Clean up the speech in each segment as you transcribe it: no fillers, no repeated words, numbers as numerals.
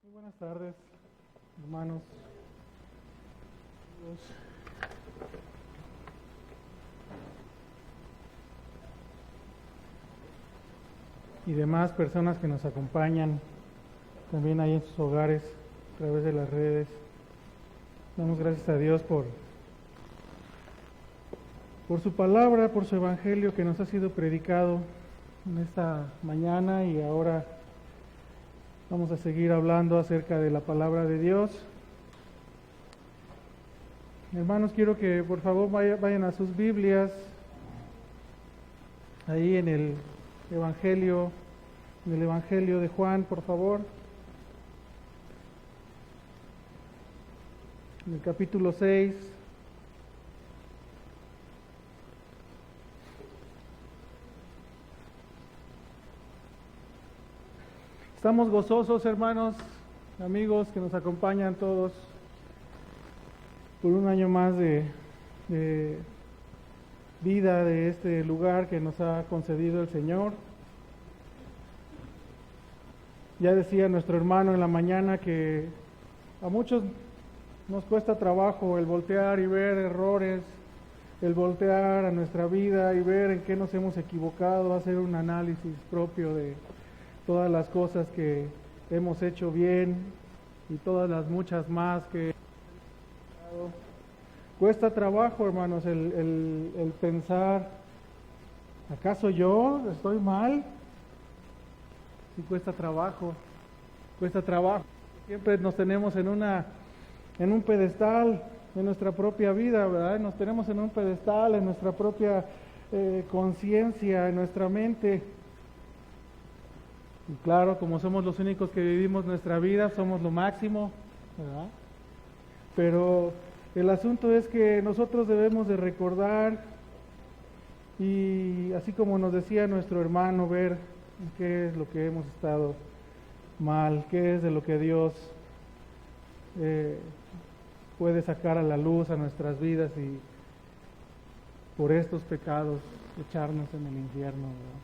Muy buenas tardes, hermanos, amigos, y demás personas que nos acompañan también ahí en sus hogares a través de las redes. Damos gracias a Dios por su palabra, por su evangelio que nos ha sido predicado en esta mañana, y ahora vamos a seguir hablando acerca de la palabra de Dios. Hermanos, quiero que por favor vayan a sus Biblias, ahí en el Evangelio de Juan, por favor, en el capítulo 6. Estamos gozosos, hermanos, amigos que nos acompañan todos, por un año más de vida de este lugar que nos ha concedido el Señor. Ya decía nuestro hermano en la mañana que a muchos nos cuesta trabajo el voltear y ver errores, el voltear a nuestra vida y ver en qué nos hemos equivocado, hacer un análisis propio de todas las cosas que hemos hecho bien y todas las muchas más que cuesta trabajo, hermanos, el pensar, ¿acaso yo estoy mal? Sí, cuesta trabajo. Siempre nos tenemos en un pedestal en nuestra propia vida, ¿verdad? Nos tenemos en un pedestal en nuestra propia conciencia, en nuestra mente. Y claro, como somos los únicos que vivimos nuestra vida, somos lo máximo, ¿verdad? Pero el asunto es que nosotros debemos de recordar, y así como nos decía nuestro hermano, ver qué es lo que hemos estado mal, qué es de lo que Dios puede sacar a la luz a nuestras vidas, y por estos pecados echarnos en el infierno, ¿verdad?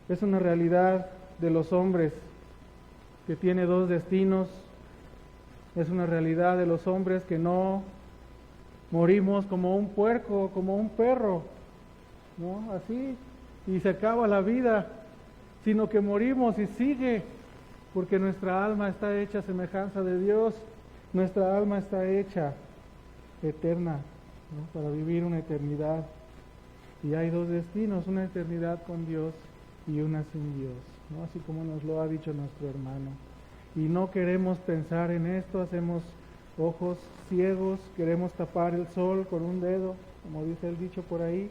Es una realidad de los hombres que tiene dos destinos. Es una realidad de los hombres que no morimos como un puerco, como un perro, ¿no? Así, y se acaba la vida, sino que morimos y sigue, porque nuestra alma está hecha a semejanza de Dios, nuestra alma está hecha eterna, ¿no? Para vivir una eternidad. Y hay dos destinos, una eternidad con Dios y una sin Dios, ¿no? Así como nos lo ha dicho nuestro hermano. Y no queremos pensar en esto, hacemos ojos ciegos, queremos tapar el sol con un dedo, como dice el dicho por ahí.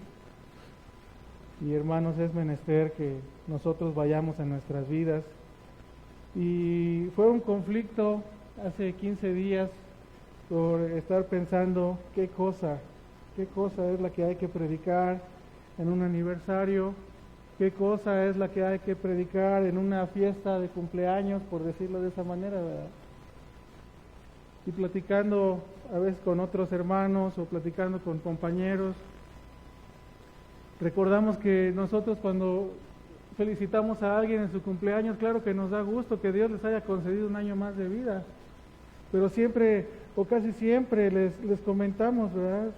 Y hermanos, es menester que nosotros vayamos a nuestras vidas. Y fue un conflicto hace 15 días por estar pensando qué cosa es la que hay que predicar en un aniversario, qué cosa es la que hay que predicar en una fiesta de cumpleaños, por decirlo de esa manera, ¿verdad? Y platicando a veces con otros hermanos o platicando con compañeros, recordamos que nosotros cuando felicitamos a alguien en su cumpleaños, claro que nos da gusto que Dios les haya concedido un año más de vida, pero siempre o casi siempre les comentamos, ¿verdad?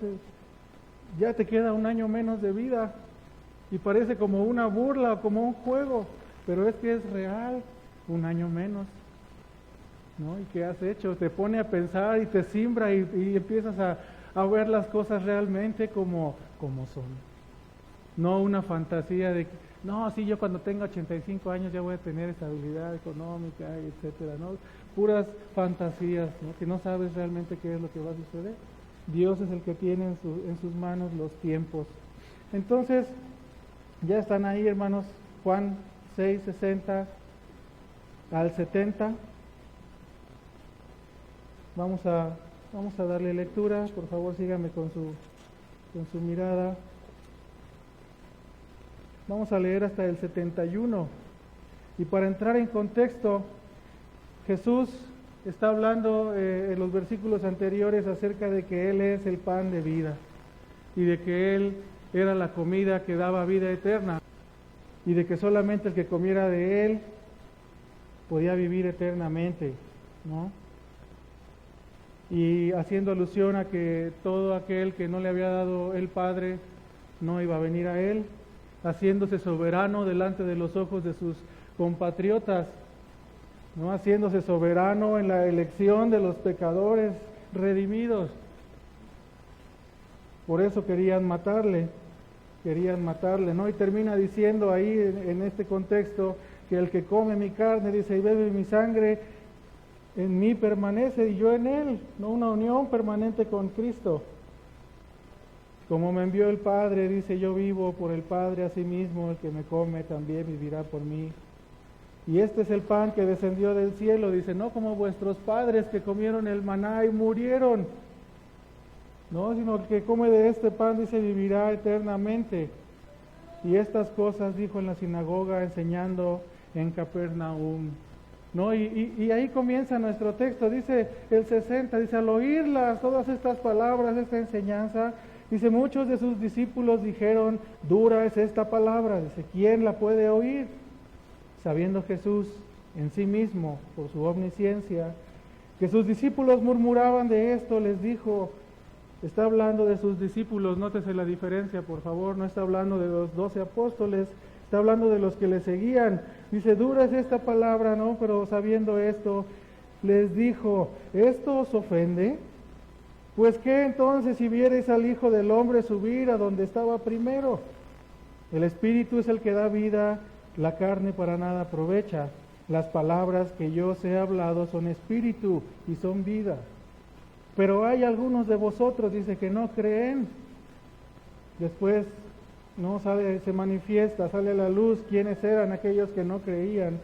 Ya te queda un año menos de vida. Y parece como una burla o como un juego, pero es que es real, un año menos, ¿no? ¿Y qué has hecho? Te pone a pensar y te simbra y empiezas a ver las cosas realmente como son. No una fantasía de, no, sí, yo cuando tenga 85 años ya voy a tener estabilidad económica, etcétera, ¿no? Puras fantasías, ¿no? Que no sabes realmente qué es lo que va a suceder. Dios es el que tiene en sus manos los tiempos. Entonces, ya están ahí, hermanos, Juan 6, 60 al 70. Vamos a darle lectura. Por favor, síganme con su mirada. Vamos a leer hasta el 71. Y para entrar en contexto, Jesús está hablando en los versículos anteriores acerca de que Él es el pan de vida y de que Él era la comida que daba vida eterna, y de que solamente el que comiera de Él podía vivir eternamente, ¿no? Y haciendo alusión a que todo aquel que no le había dado el Padre no iba a venir a él, haciéndose soberano delante de los ojos de sus compatriotas, ¿no? Haciéndose soberano en la elección de los pecadores redimidos. Por eso querían matarle, ¿no? Y termina diciendo ahí en este contexto que el que come mi carne, dice, y bebe mi sangre, en mí permanece y yo en él, ¿no? Una unión permanente con Cristo. Como me envió el Padre, dice, yo vivo por el Padre, asimismo el que me come también vivirá por mí. Y este es el pan que descendió del cielo, dice, no como vuestros padres que comieron el maná y murieron, no, sino el que come de este pan, dice, vivirá eternamente. Y estas cosas dijo en la sinagoga, enseñando en Capernaum. ¿No? Y ahí comienza nuestro texto, dice el 60, dice, al oírlas, todas estas palabras, esta enseñanza, dice, muchos de sus discípulos dijeron, dura es esta palabra, dice, ¿quién la puede oír? Sabiendo Jesús en sí mismo, por su omnisciencia, que sus discípulos murmuraban de esto, les dijo, está hablando de sus discípulos, nótese la diferencia, por favor, no está hablando de los 12 apóstoles, está hablando de los que le seguían. Dice, dura es esta palabra, ¿no? Pero sabiendo esto, les dijo, ¿esto os ofende? Pues qué entonces si viereis al Hijo del Hombre subir a donde estaba primero. El Espíritu es el que da vida, la carne para nada aprovecha. Las palabras que yo os he hablado son espíritu y son vida. Pero hay algunos de vosotros, dice, que no creen. Después no se manifiesta, sale a la luz quiénes eran aquellos que no creían,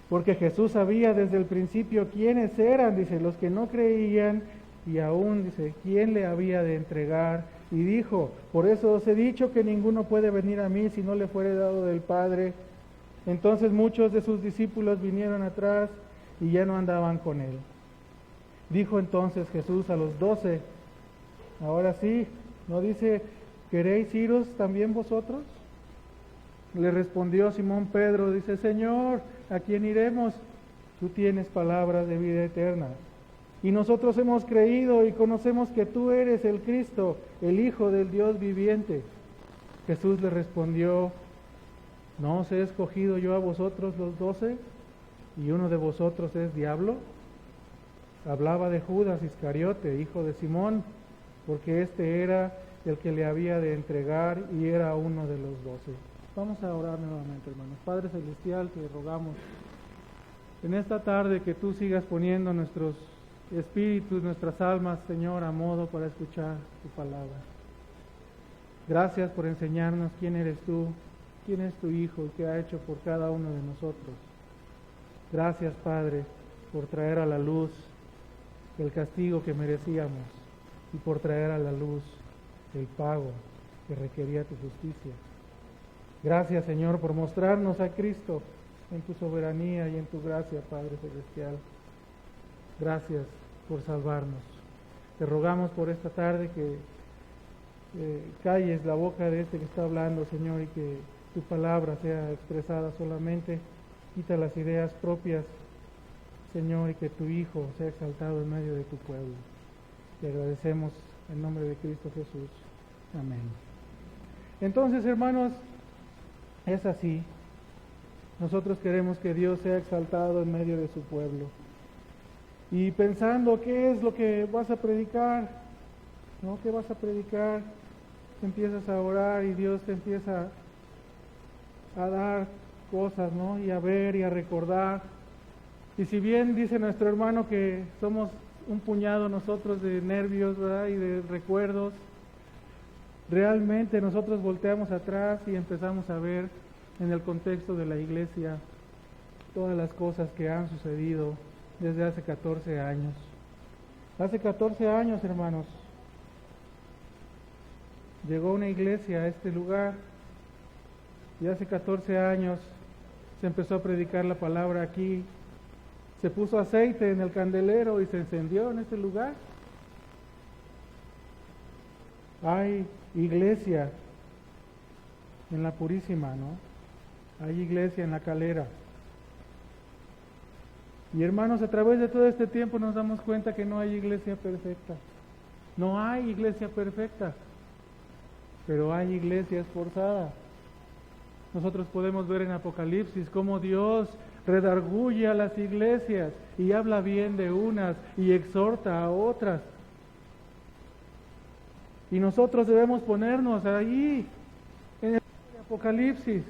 porque Jesús sabía desde el principio quiénes eran, dice, los que no creían, y aún, dice, quién le había de entregar, y dijo, por eso os he dicho que ninguno puede venir a mí si no le fuere dado del Padre. Entonces muchos de sus discípulos vinieron atrás y ya no andaban con él. Dijo entonces Jesús a los 12, ahora sí, ¿no dice, queréis iros también vosotros? Le respondió Simón Pedro, dice, Señor, ¿a quién iremos? Tú tienes palabras de vida eterna. Y nosotros hemos creído y conocemos que tú eres el Cristo, el Hijo del Dios viviente. Jesús le respondió, ¿no os he escogido yo a vosotros los 12? ¿Y uno de vosotros es diablo? Hablaba de Judas Iscariote, hijo de Simón, porque este era el que le había de entregar y era uno de los 12. Vamos a orar nuevamente, hermanos. Padre Celestial, te rogamos en esta tarde que tú sigas poniendo nuestros espíritus, nuestras almas, Señor, a modo para escuchar tu palabra. Gracias por enseñarnos quién eres tú, quién es tu Hijo y qué ha hecho por cada uno de nosotros. Gracias, Padre, por traer a la luz el castigo que merecíamos y por traer a la luz el pago que requería tu justicia. Gracias, Señor, por mostrarnos a Cristo en tu soberanía y en tu gracia, Padre Celestial. Gracias por salvarnos. Te rogamos por esta tarde que calles la boca de este que está hablando, Señor, y que tu palabra sea expresada solamente. Quita las ideas propias, Señor, y que tu Hijo sea exaltado en medio de tu pueblo. Te agradecemos en nombre de Cristo Jesús. Amén. Entonces, hermanos, es así. Nosotros queremos que Dios sea exaltado en medio de su pueblo. Y pensando qué es lo que vas a predicar, ¿no? ¿Qué vas a predicar? Te empiezas a orar y Dios te empieza a dar cosas, ¿no? Y a ver y a recordar. Y si bien dice nuestro hermano que somos un puñado nosotros de nervios, ¿verdad? Y de recuerdos, realmente nosotros volteamos atrás y empezamos a ver en el contexto de la iglesia todas las cosas que han sucedido desde hace 14 años. Hace 14 años, hermanos, llegó una iglesia a este lugar y hace 14 años se empezó a predicar la palabra aquí. Se puso aceite en el candelero y se encendió en este lugar. Hay iglesia en la Purísima, ¿no? Hay iglesia en la Calera. Y hermanos, a través de todo este tiempo nos damos cuenta que no hay iglesia perfecta. No hay iglesia perfecta, pero hay iglesia esforzada. Nosotros podemos ver en Apocalipsis cómo Dios redarguye a las iglesias y habla bien de unas y exhorta a otras. Y nosotros debemos ponernos ahí, en el Apocalipsis,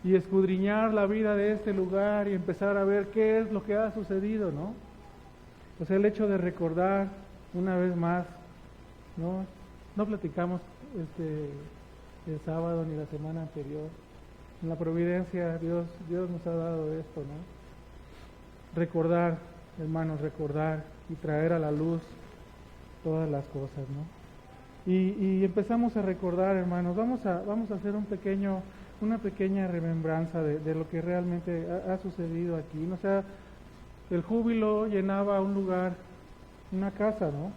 y escudriñar la vida de este lugar y empezar a ver qué es lo que ha sucedido, ¿no? Pues el hecho de recordar una vez más, no platicamos el sábado ni la semana anterior. En la providencia Dios nos ha dado esto, ¿no? Recordar, hermanos, recordar y traer a la luz todas las cosas, ¿no? Y empezamos a recordar, hermanos, vamos a hacer una pequeña remembranza de lo que realmente ha sucedido aquí, ¿no? O sea, el júbilo llenaba un lugar, una casa, ¿no?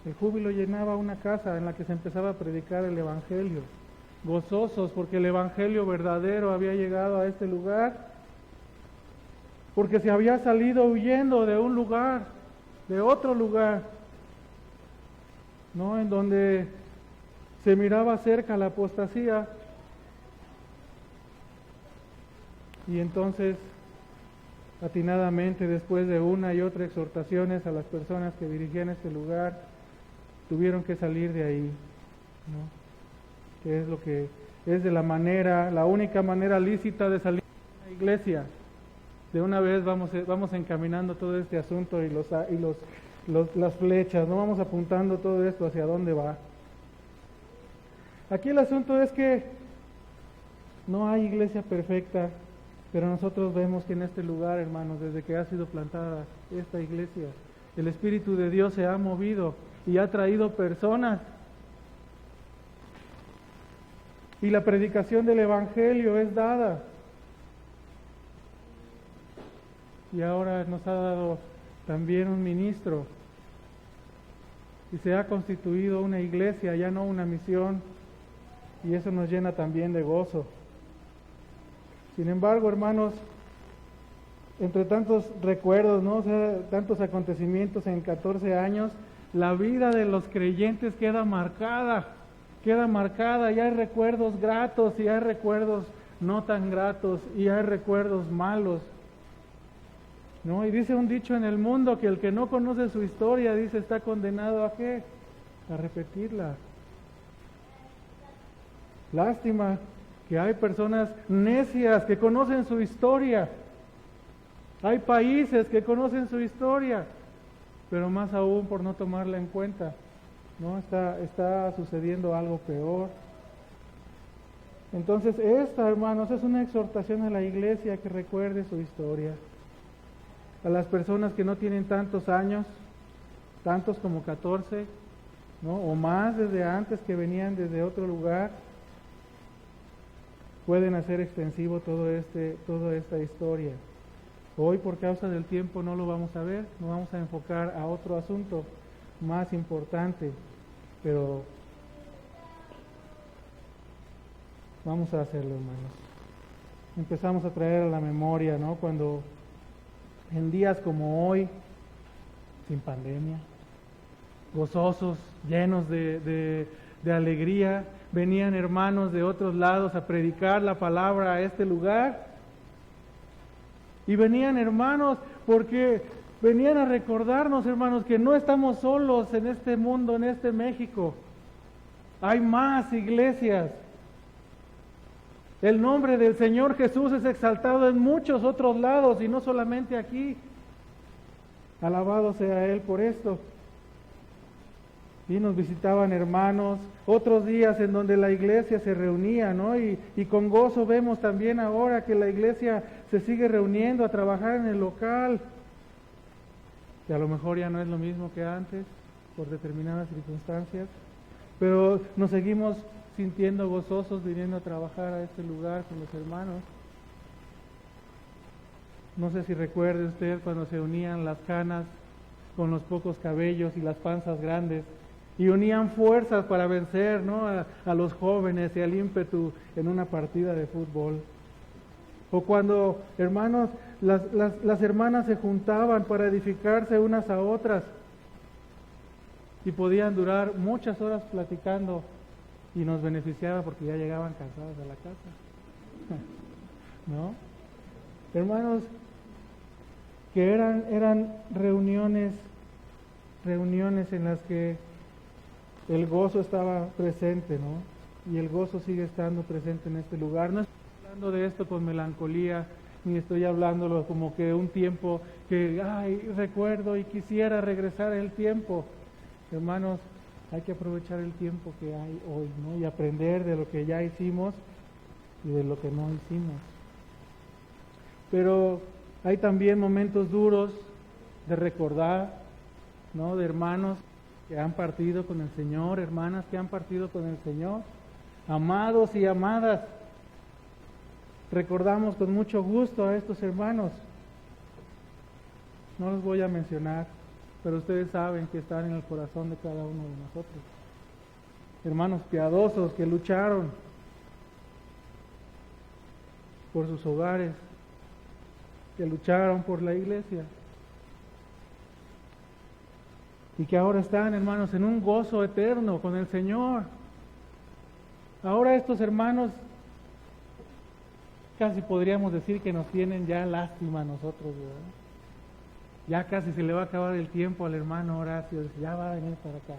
El júbilo llenaba una casa en la que se empezaba a predicar el Evangelio, gozosos porque el Evangelio verdadero había llegado a este lugar, porque se había salido huyendo de un lugar, de otro lugar, ¿no? En donde se miraba cerca la apostasía. Y entonces, atinadamente, después de una y otra exhortaciones a las personas que dirigían este lugar, tuvieron que salir de ahí, ¿no? Que es lo que es la única manera lícita de salir de una iglesia. De una vez vamos encaminando todo este asunto y las flechas, no vamos apuntando todo esto hacia dónde va. Aquí el asunto es que no hay iglesia perfecta, pero nosotros vemos que en este lugar, hermanos, desde que ha sido plantada esta iglesia, el Espíritu de Dios se ha movido y ha traído personas. Y la predicación del Evangelio es dada. Y ahora nos ha dado también un ministro. Y se ha constituido una iglesia, ya no una misión. Y eso nos llena también de gozo. Sin embargo, hermanos, entre tantos recuerdos, ¿no? O sea, tantos acontecimientos en 14 años, la vida de los creyentes queda marcada, y hay recuerdos gratos, y hay recuerdos no tan gratos, y hay recuerdos malos, ¿no? Y dice un dicho en el mundo que el que no conoce su historia, dice, está condenado ¿a qué? A repetirla. Lástima que hay personas necias que conocen su historia. Hay países que conocen su historia, pero más aún por no tomarla en cuenta, ¿no? Está sucediendo algo peor. Entonces esta, hermanos, es una exhortación a la iglesia que recuerde su historia. A las personas que no tienen tantos años, tantos como 14, ¿no? O más desde antes, que venían desde otro lugar, pueden hacer extensivo toda esta historia. Hoy, por causa del tiempo, no lo vamos a ver, nos vamos a enfocar a otro asunto más importante, pero vamos a hacerlo, hermanos. Empezamos a traer a la memoria, ¿no? Cuando en días como hoy, sin pandemia, gozosos, llenos de alegría, venían hermanos de otros lados a predicar la palabra a este lugar. Y venían hermanos porque venían a recordarnos, hermanos, que no estamos solos en este mundo, en este México. Hay más iglesias. El nombre del Señor Jesús es exaltado en muchos otros lados y no solamente aquí. Alabado sea Él por esto. Y nos visitaban hermanos, otros días en donde la iglesia se reunía, ¿no? Y con gozo vemos también ahora que la iglesia se sigue reuniendo a trabajar en el local. Que a lo mejor ya no es lo mismo que antes, por determinadas circunstancias, pero nos seguimos sintiendo gozosos viniendo a trabajar a este lugar con los hermanos. No sé si recuerde usted cuando se unían las canas con los pocos cabellos y las panzas grandes, y unían fuerzas para vencer, ¿no? a los jóvenes y al ímpetu en una partida de fútbol. O cuando, hermanos, las hermanas se juntaban para edificarse unas a otras y podían durar muchas horas platicando y nos beneficiaba porque ya llegaban cansadas a la casa. ¿No? Hermanos, que eran reuniones en las que el gozo estaba presente, ¿no? Y el gozo sigue estando presente en este lugar. No estoy hablando de esto con melancolía, ni estoy hablándolo como que un tiempo que, recuerdo y quisiera regresar el tiempo. Hermanos, hay que aprovechar el tiempo que hay hoy, ¿no? Y aprender de lo que ya hicimos y de lo que no hicimos. Pero hay también momentos duros de recordar, ¿no? De hermanos que han partido con el Señor, hermanas que han partido con el Señor, amados y amadas. Recordamos con mucho gusto a estos hermanos. No los voy a mencionar, pero ustedes saben que están en el corazón de cada uno de nosotros. Hermanos piadosos que lucharon por sus hogares, que lucharon por la iglesia y que ahora están, hermanos, en un gozo eterno con el Señor. Ahora estos hermanos casi podríamos decir que nos tienen ya lástima a nosotros, ¿verdad? Ya casi se le va a acabar el tiempo al hermano Horacio, ya va a venir para acá.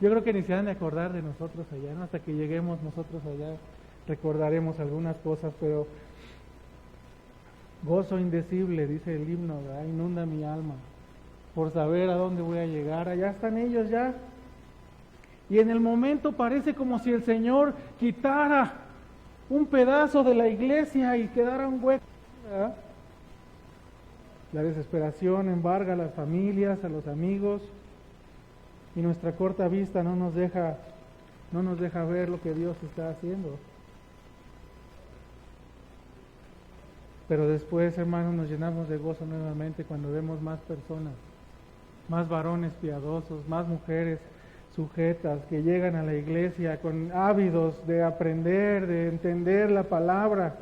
Yo creo que ni se han de acordar de nosotros allá, ¿no? Hasta que lleguemos nosotros allá recordaremos algunas cosas, pero gozo indecible, dice el himno, ¿verdad? Inunda mi alma por saber a dónde voy a llegar. Allá están ellos ya. Y en el momento parece como si el Señor quitara un pedazo de la iglesia y quedara un hueco, ¿verdad? La desesperación embarga a las familias, a los amigos, y nuestra corta vista no nos deja ver lo que Dios está haciendo. Pero después, hermanos, nos llenamos de gozo nuevamente cuando vemos más personas, más varones piadosos, más mujeres sujetas que llegan a la iglesia con ávidos de aprender, de entender la palabra,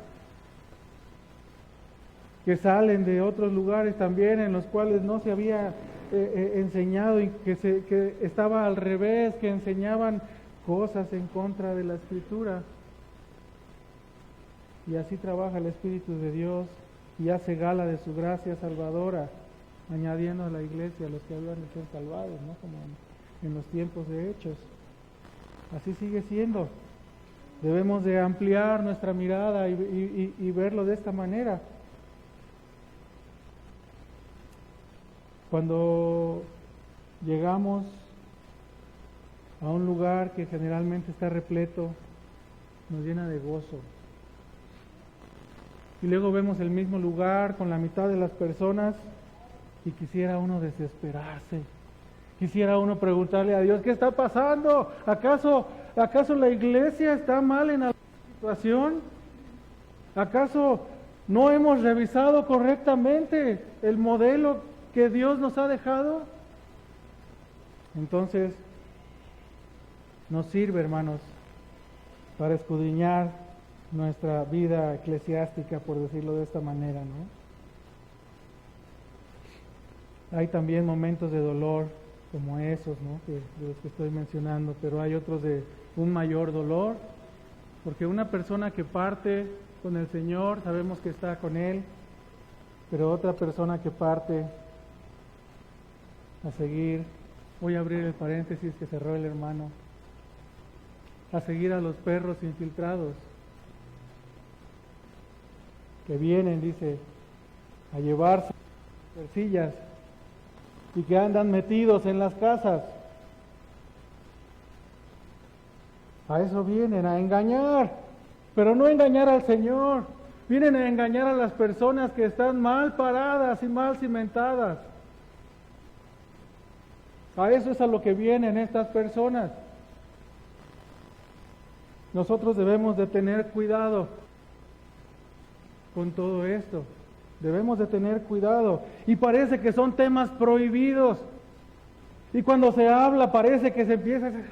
que salen de otros lugares también en los cuales no se había enseñado y que estaba al revés, que enseñaban cosas en contra de la Escritura. Y así trabaja el Espíritu de Dios y hace gala de su gracia salvadora, añadiendo a la iglesia a los que habían de ser salvados, ¿no? Como en los tiempos de Hechos. Así sigue siendo. Debemos de ampliar nuestra mirada y verlo de esta manera. Cuando llegamos a un lugar que generalmente está repleto, nos llena de gozo. Y luego vemos el mismo lugar con la mitad de las personas y quisiera uno desesperarse. Quisiera uno preguntarle a Dios, ¿qué está pasando? ¿Acaso la iglesia está mal en alguna situación? ¿Acaso no hemos revisado correctamente el modelo que Dios nos ha dejado? Entonces, nos sirve, hermanos, para escudriñar nuestra vida eclesiástica, por decirlo de esta manera, ¿no? Hay también momentos de dolor como esos, ¿no? De los que estoy mencionando, pero hay otros de un mayor dolor, porque una persona que parte con el Señor, sabemos que está con Él, pero otra persona que parte a seguir, voy a abrir el paréntesis que cerró el hermano, a seguir a los perros infiltrados, que vienen, dice, a llevarse sillas y que andan metidos en las casas. A eso vienen, a engañar, pero no engañar al Señor. Vienen a engañar a las personas que están mal paradas y mal cimentadas. A eso es a lo que vienen estas personas. Nosotros debemos de tener cuidado con todo esto. Debemos de tener cuidado. Y parece que son temas prohibidos. Y cuando se habla parece que se empieza a decir,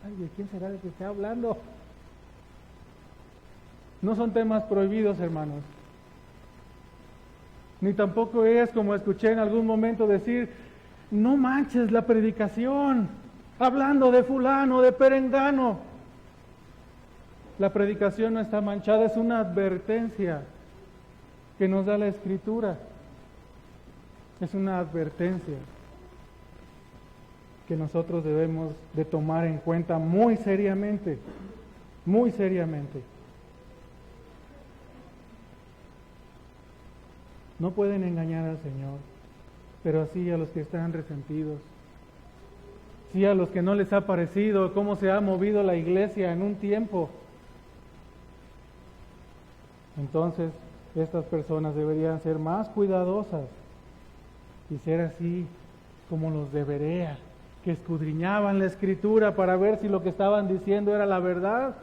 ay, ¿de quién será de que está hablando? No son temas prohibidos, hermanos. Ni tampoco es como escuché en algún momento decir, no manches la predicación, hablando de fulano, de perengano. La predicación no está manchada, es una advertencia que nos da la Escritura. Es una advertencia que nosotros debemos de tomar en cuenta muy seriamente, muy seriamente. No pueden engañar al Señor, pero sí a los que están resentidos, sí a los que no les ha parecido cómo se ha movido la iglesia en un tiempo. Entonces, estas personas deberían ser más cuidadosas y ser así como los de Berea, que escudriñaban la Escritura para ver si lo que estaban diciendo era la verdad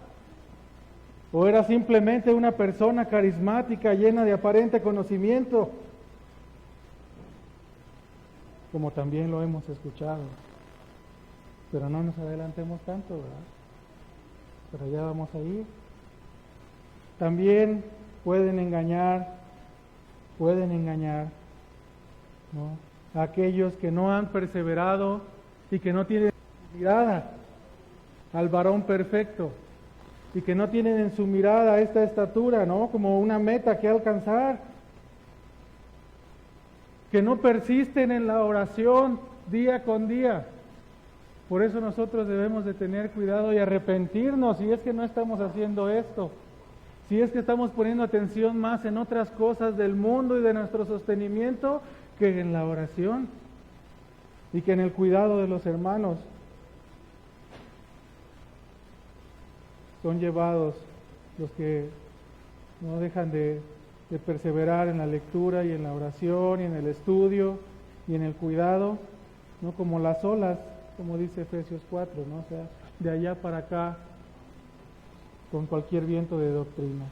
o era simplemente una persona carismática llena de aparente conocimiento, como también lo hemos escuchado. Pero no nos adelantemos tanto, ¿verdad? Pero allá vamos a ir. También pueden engañar, ¿no?, a aquellos que no han perseverado y que no tienen mirada al varón perfecto y que no tienen en su mirada esta estatura, ¿no?, como una meta que alcanzar, que no persisten en la oración día con día. Por eso nosotros debemos de tener cuidado y arrepentirnos si es que no estamos haciendo esto, si es que estamos poniendo atención más en otras cosas del mundo y de nuestro sostenimiento que en la oración y que en el cuidado de los hermanos. Son llevados los que no dejan de perseverar en la lectura y en la oración y en el estudio y en el cuidado, no como las olas, como dice Efesios 4, ¿no? O sea, de allá para acá con cualquier viento de doctrina.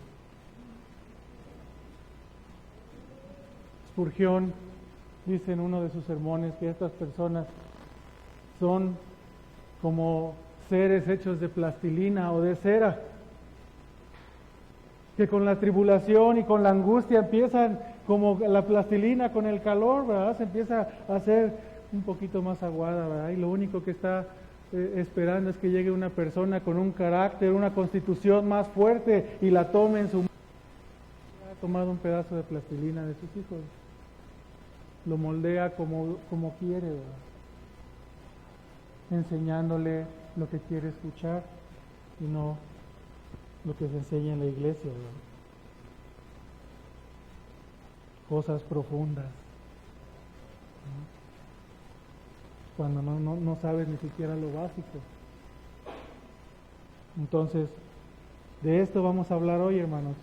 Spurgeon dice en uno de sus sermones que estas personas son como seres hechos de plastilina o de cera, que con la tribulación y con la angustia empiezan como la plastilina con el calor, ¿verdad? Se empieza a hacer un poquito más aguada, ¿verdad? Y lo único que está esperando es que llegue una persona con un carácter, una constitución más fuerte y la tome en su mano. Ha tomado un pedazo de plastilina de sus hijos, lo moldea como quiere, ¿verdad?, enseñándole lo que quiere escuchar y no lo que se enseña en la iglesia, ¿verdad? Cosas profundas, ¿no?, cuando no sabes ni siquiera lo básico. Entonces, de esto vamos a hablar hoy, hermanos.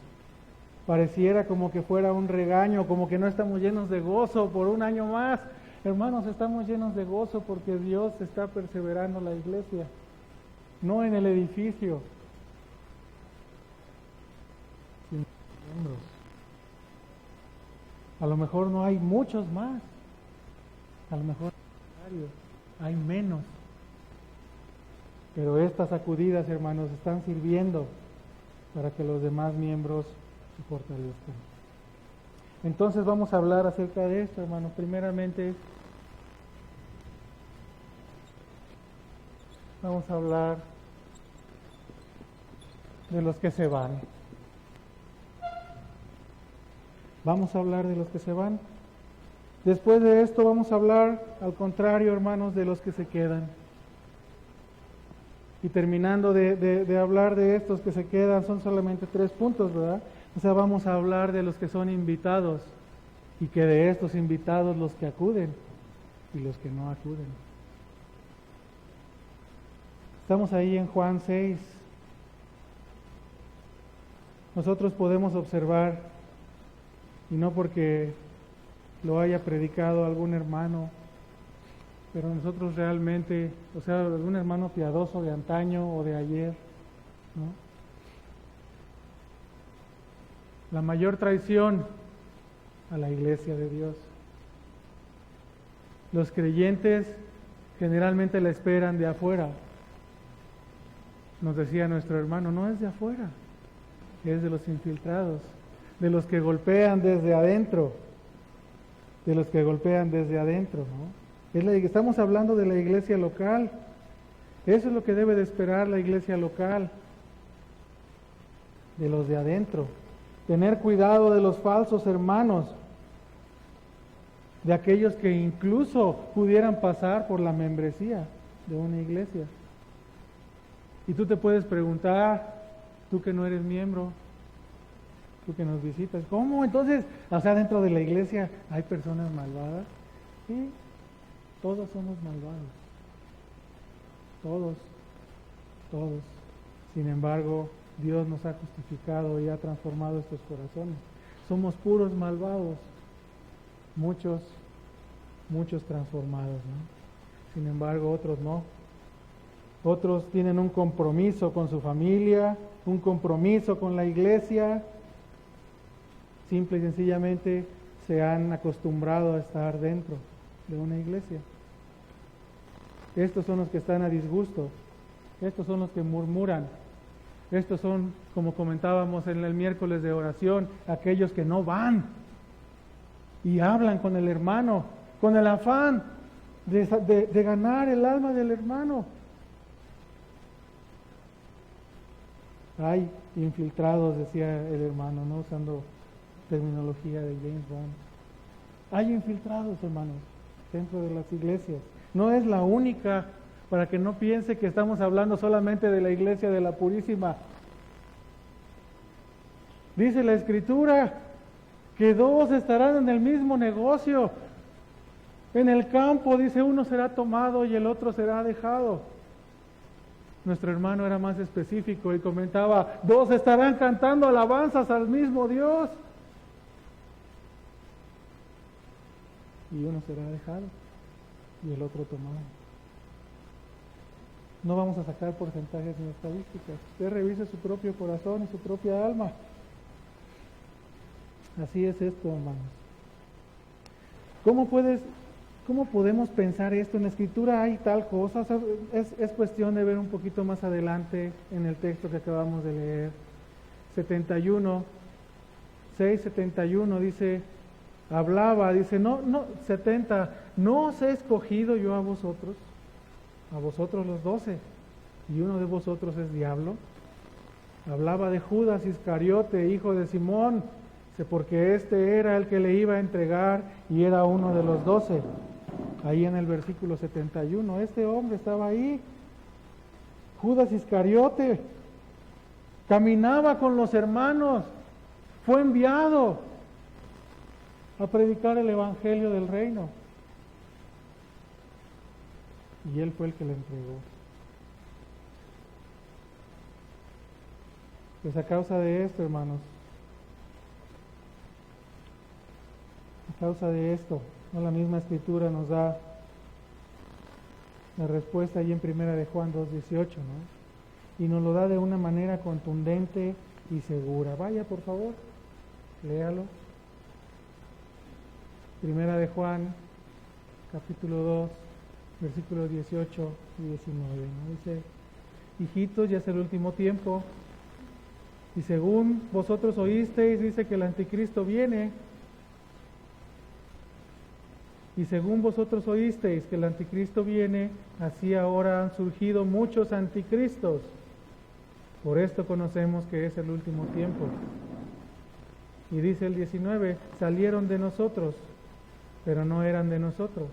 Pareciera como que fuera un regaño, como que no estamos llenos de gozo por un año más. Hermanos, estamos llenos de gozo porque Dios está perseverando la iglesia, no en el edificio, sino en los miembros. A lo mejor no hay muchos más, a lo mejor hay menos, pero estas sacudidas, hermanos, están sirviendo para que los demás miembros se fortalezcan. Entonces vamos a hablar acerca de esto, hermanos. Primeramente vamos a hablar de los que se van. Vamos a hablar de los que se van. Después de esto vamos a hablar, al contrario, hermanos, de los que se quedan. Y terminando de hablar de estos que se quedan, son solamente 3 puntos, ¿verdad? O sea, vamos a hablar de los que son invitados y que de estos invitados los que acuden y los que no acuden. Estamos ahí en Juan 6. Nosotros podemos observar, y no porque lo haya predicado algún hermano, pero nosotros realmente, o sea, algún hermano piadoso de antaño o de ayer, ¿no? La mayor traición a la iglesia de Dios. Los creyentes generalmente la esperan de afuera. Nos decía nuestro hermano, no es de afuera, es de los infiltrados, de los que golpean desde adentro, de los que golpean desde adentro, ¿no? Estamos hablando de la iglesia local. Eso es lo que debe de esperar la iglesia local, de los de adentro. Tener cuidado de los falsos hermanos, de aquellos que incluso pudieran pasar por la membresía de una iglesia. Y tú te puedes preguntar, tú que no eres miembro, tú que nos visitas, ¿cómo entonces, o sea, dentro de la iglesia hay personas malvadas? Sí, todos somos malvados, todos. Sin embargo, Dios nos ha justificado y ha transformado estos corazones. Somos puros malvados, muchos transformados, ¿no? Sin embargo, otros no. Otros tienen un compromiso con su familia, un compromiso con la iglesia. Simple y sencillamente se han acostumbrado a estar dentro de una iglesia. Estos son los que están a disgusto. Estos son los que murmuran. Estos son, como comentábamos en el miércoles de oración, aquellos que no van y hablan con el hermano, con el afán de ganar el alma del hermano. Hay infiltrados, decía el hermano, no usando terminología de James Bond. Hay infiltrados, hermanos, dentro de las iglesias. No es la única, para que no piense que estamos hablando solamente de la iglesia de la Purísima. Dice la Escritura que dos estarán en el mismo negocio. En el campo, dice, uno será tomado y el otro será dejado. Nuestro hermano era más específico y comentaba, dos estarán cantando alabanzas al mismo Dios. Y uno será dejado y el otro tomado. No vamos a sacar porcentajes ni estadísticas. Usted revise su propio corazón y su propia alma. Así es esto, hermanos. ¿Cómo podemos pensar esto? En la Escritura hay tal cosa. O sea, es cuestión de ver un poquito más adelante en el texto que acabamos de leer. 6:71 dice, no, 70, ¿no os he escogido yo a vosotros los 12, y uno de vosotros es diablo? Hablaba de Judas Iscariote, hijo de Simón, porque este era el que le iba a entregar y era uno de los 12. Ahí en el versículo 71, este hombre estaba ahí, Judas Iscariote, caminaba con los hermanos, fue enviado a predicar el evangelio del reino. Y él fue el que le entregó. Pues a causa de esto, hermanos, a causa de esto, ¿no? La misma Escritura nos da la respuesta ahí en 1 de Juan 2:18, ¿no? Y nos lo da de una manera contundente y segura. Vaya, por favor, léalo. 1 de Juan, capítulo 2, versículos 18 y 19, ¿no? Dice, hijitos, ya es el último tiempo, y según vosotros oísteis, dice que el anticristo viene, y según vosotros oísteis que el anticristo viene, así ahora han surgido muchos anticristos. Por esto conocemos que es el último tiempo. Y dice el 19, salieron de nosotros, pero no eran de nosotros.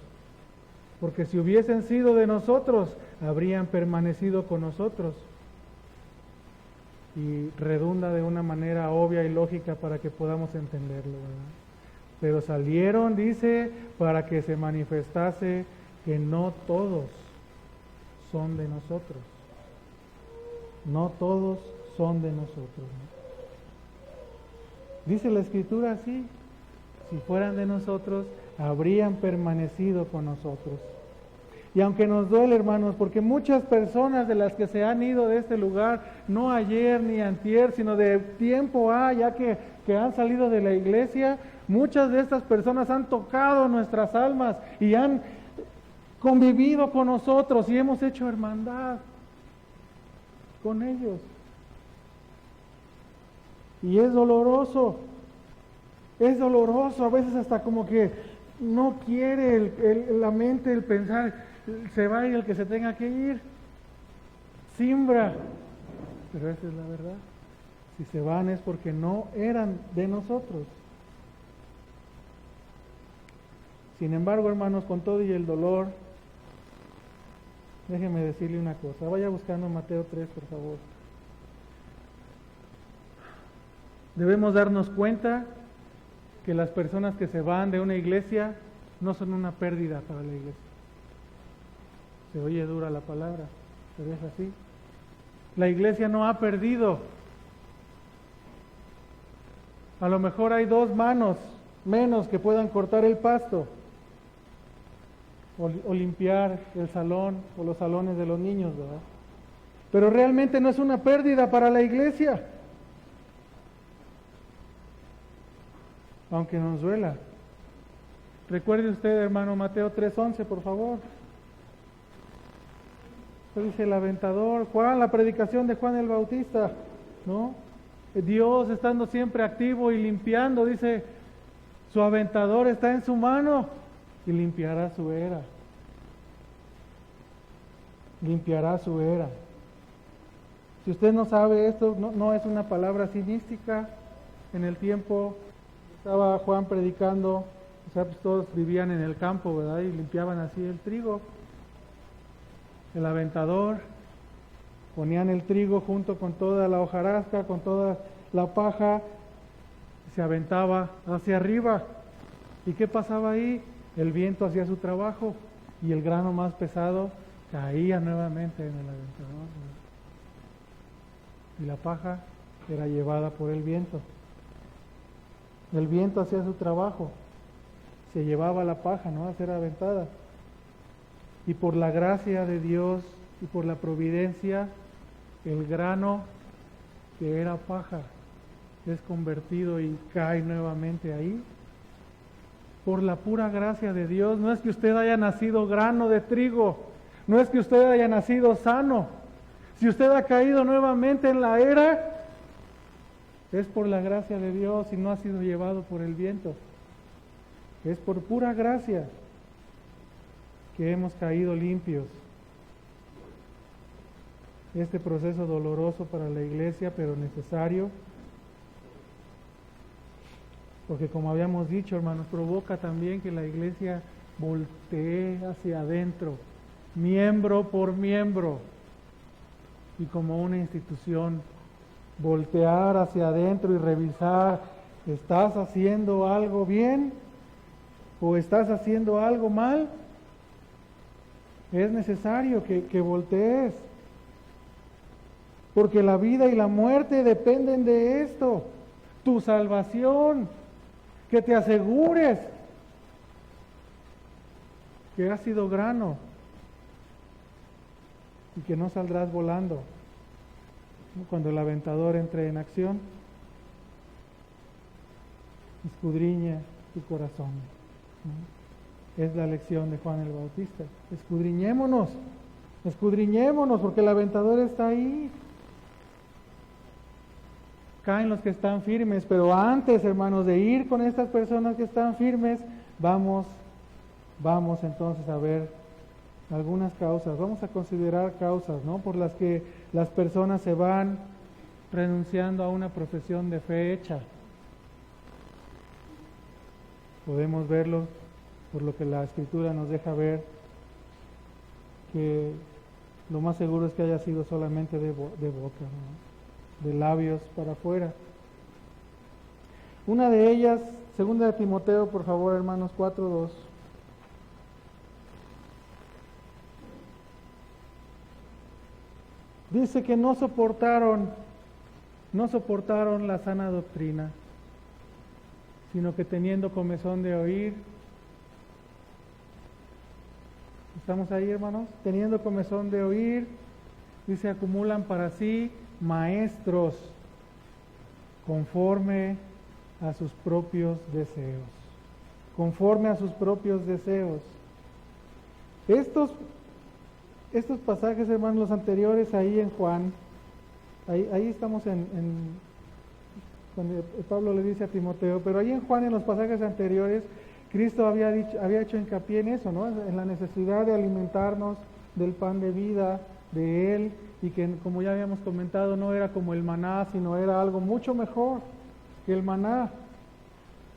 Porque si hubiesen sido de nosotros, habrían permanecido con nosotros. Y redunda de una manera obvia y lógica para que podamos entenderlo, ¿verdad? Pero salieron, dice, para que se manifestase que no todos son de nosotros. No todos son de nosotros, ¿no? Dice la Escritura así, si fueran de nosotros, habrían permanecido con nosotros. Y aunque nos duele, hermanos, porque muchas personas de las que se han ido de este lugar, no ayer ni antier, sino de tiempo ya que han salido de la iglesia, muchas de estas personas han tocado nuestras almas y han convivido con nosotros y hemos hecho hermandad con ellos. Y es doloroso, a veces hasta como que no quiere la mente, el pensar, se va y el que se tenga que ir, simbra, pero esa es la verdad. Si se van es porque no eran de nosotros. Sin embargo, hermanos, con todo y el dolor, déjeme decirle una cosa. Vaya buscando Mateo 3, por favor. Debemos darnos cuenta que las personas que se van de una iglesia no son una pérdida para la iglesia. Se oye dura la palabra, pero es así. La iglesia no ha perdido. A lo mejor hay 2 manos menos que puedan cortar el pasto o limpiar el salón o los salones de los niños, ¿verdad? Pero realmente no es una pérdida para la iglesia, aunque nos duela. Recuerde usted, hermano, Mateo 3:11, por favor. Esto dice el aventador, Juan, la predicación de Juan el Bautista, ¿no? Dios estando siempre activo y limpiando, dice, su aventador está en su mano y limpiará su era. Limpiará su era. Si usted no sabe esto, no es una palabra así mística. En el tiempo estaba Juan predicando, o sea, pues todos vivían en el campo, ¿verdad? Y limpiaban así el trigo. El aventador, ponían el trigo junto con toda la hojarasca, con toda la paja, se aventaba hacia arriba. ¿Y qué pasaba ahí? El viento hacía su trabajo y el grano más pesado caía nuevamente en el aventador. Y la paja era llevada por el viento. El viento hacía su trabajo, se llevaba la paja, ¿no? A ser aventada. Y por la gracia de Dios y por la providencia, el grano que era paja es convertido y cae nuevamente ahí. Por la pura gracia de Dios. No es que usted haya nacido grano de trigo, no es que usted haya nacido sano. Si usted ha caído nuevamente en la era, es por la gracia de Dios y no ha sido llevado por el viento. Es por pura gracia que hemos caído limpios. Este proceso doloroso para la iglesia, pero necesario, porque como habíamos dicho, hermanos, provoca también que la iglesia voltee hacia adentro, miembro por miembro, y como una institución, voltear hacia adentro y revisar, ¿estás haciendo algo bien o estás haciendo algo mal? Es necesario que voltees, porque la vida y la muerte dependen de esto, tu salvación, que te asegures que has sido grano y que no saldrás volando cuando el aventador entre en acción. Escudriña tu corazón. Es la lección de Juan el Bautista. Escudriñémonos, porque el aventador está ahí. Caen los que están firmes, pero antes, hermanos, de ir con estas personas que están firmes, vamos entonces a ver algunas causas, vamos a considerar causas, ¿no? Por las que las personas se van renunciando a una profesión de fe hecha. Podemos verlo por lo que la Escritura nos deja ver, que lo más seguro es que haya sido solamente de boca, ¿no? De labios para afuera. Una de ellas, 2 Timoteo, por favor, hermanos, 4:2. Dice que no soportaron la sana doctrina, sino que teniendo comezón de oír. ¿Estamos ahí, hermanos? Teniendo comezón de oír, dice, acumulan para sí maestros conforme a sus propios deseos. Conforme a sus propios deseos. Estos pasajes, hermanos, los anteriores ahí en Juan, ahí estamos cuando Pablo le dice a Timoteo, pero ahí en Juan, en los pasajes anteriores, Cristo había hecho hincapié en eso, ¿no? En la necesidad de alimentarnos del pan de vida de Él, y que, como ya habíamos comentado, no era como el maná, sino era algo mucho mejor que el maná.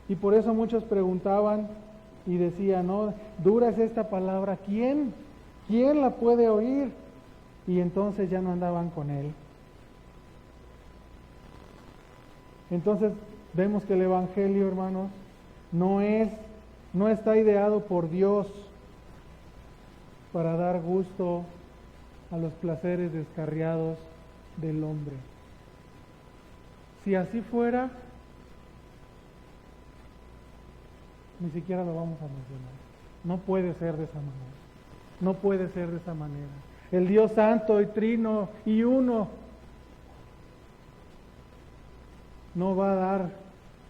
Y por eso muchos preguntaban y decían, no, dura es esta palabra, ¿quién la puede oír? Y entonces ya no andaban con Él. Entonces vemos que el Evangelio, hermanos, no está ideado por Dios para dar gusto a los placeres descarriados del hombre. Si así fuera, ni siquiera lo vamos a mencionar. No puede ser de esa manera. No puede ser de esa manera. El Dios santo y trino y uno no va a dar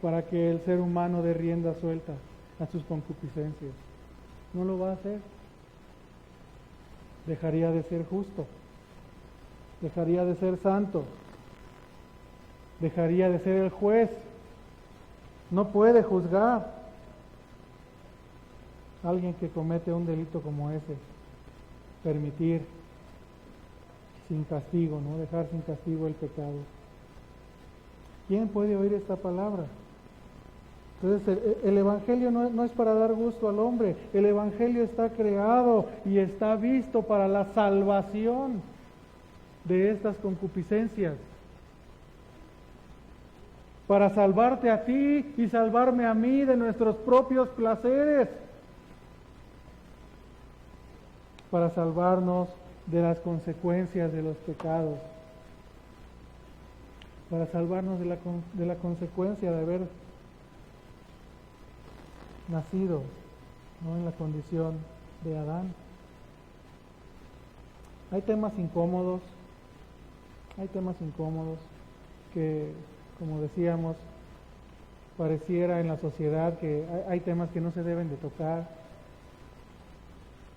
para que el ser humano dé rienda suelta a sus concupiscencias. No lo va a hacer. Dejaría de ser justo. Dejaría de ser santo. Dejaría de ser el juez. No puede juzgar a alguien que comete un delito como ese. Permitir sin castigo, ¿no? Dejar sin castigo el pecado. ¿Quién puede oír esta palabra? Entonces el Evangelio no es para dar gusto al hombre. El Evangelio está creado y está visto para la salvación de estas concupiscencias. Para salvarte a ti y salvarme a mí de nuestros propios placeres. Para salvarnos de las consecuencias de los pecados. Para salvarnos de la consecuencia de haber nacido, ¿no?, en la condición de Adán. Hay temas incómodos que, como decíamos, pareciera en la sociedad que hay temas que no se deben de tocar,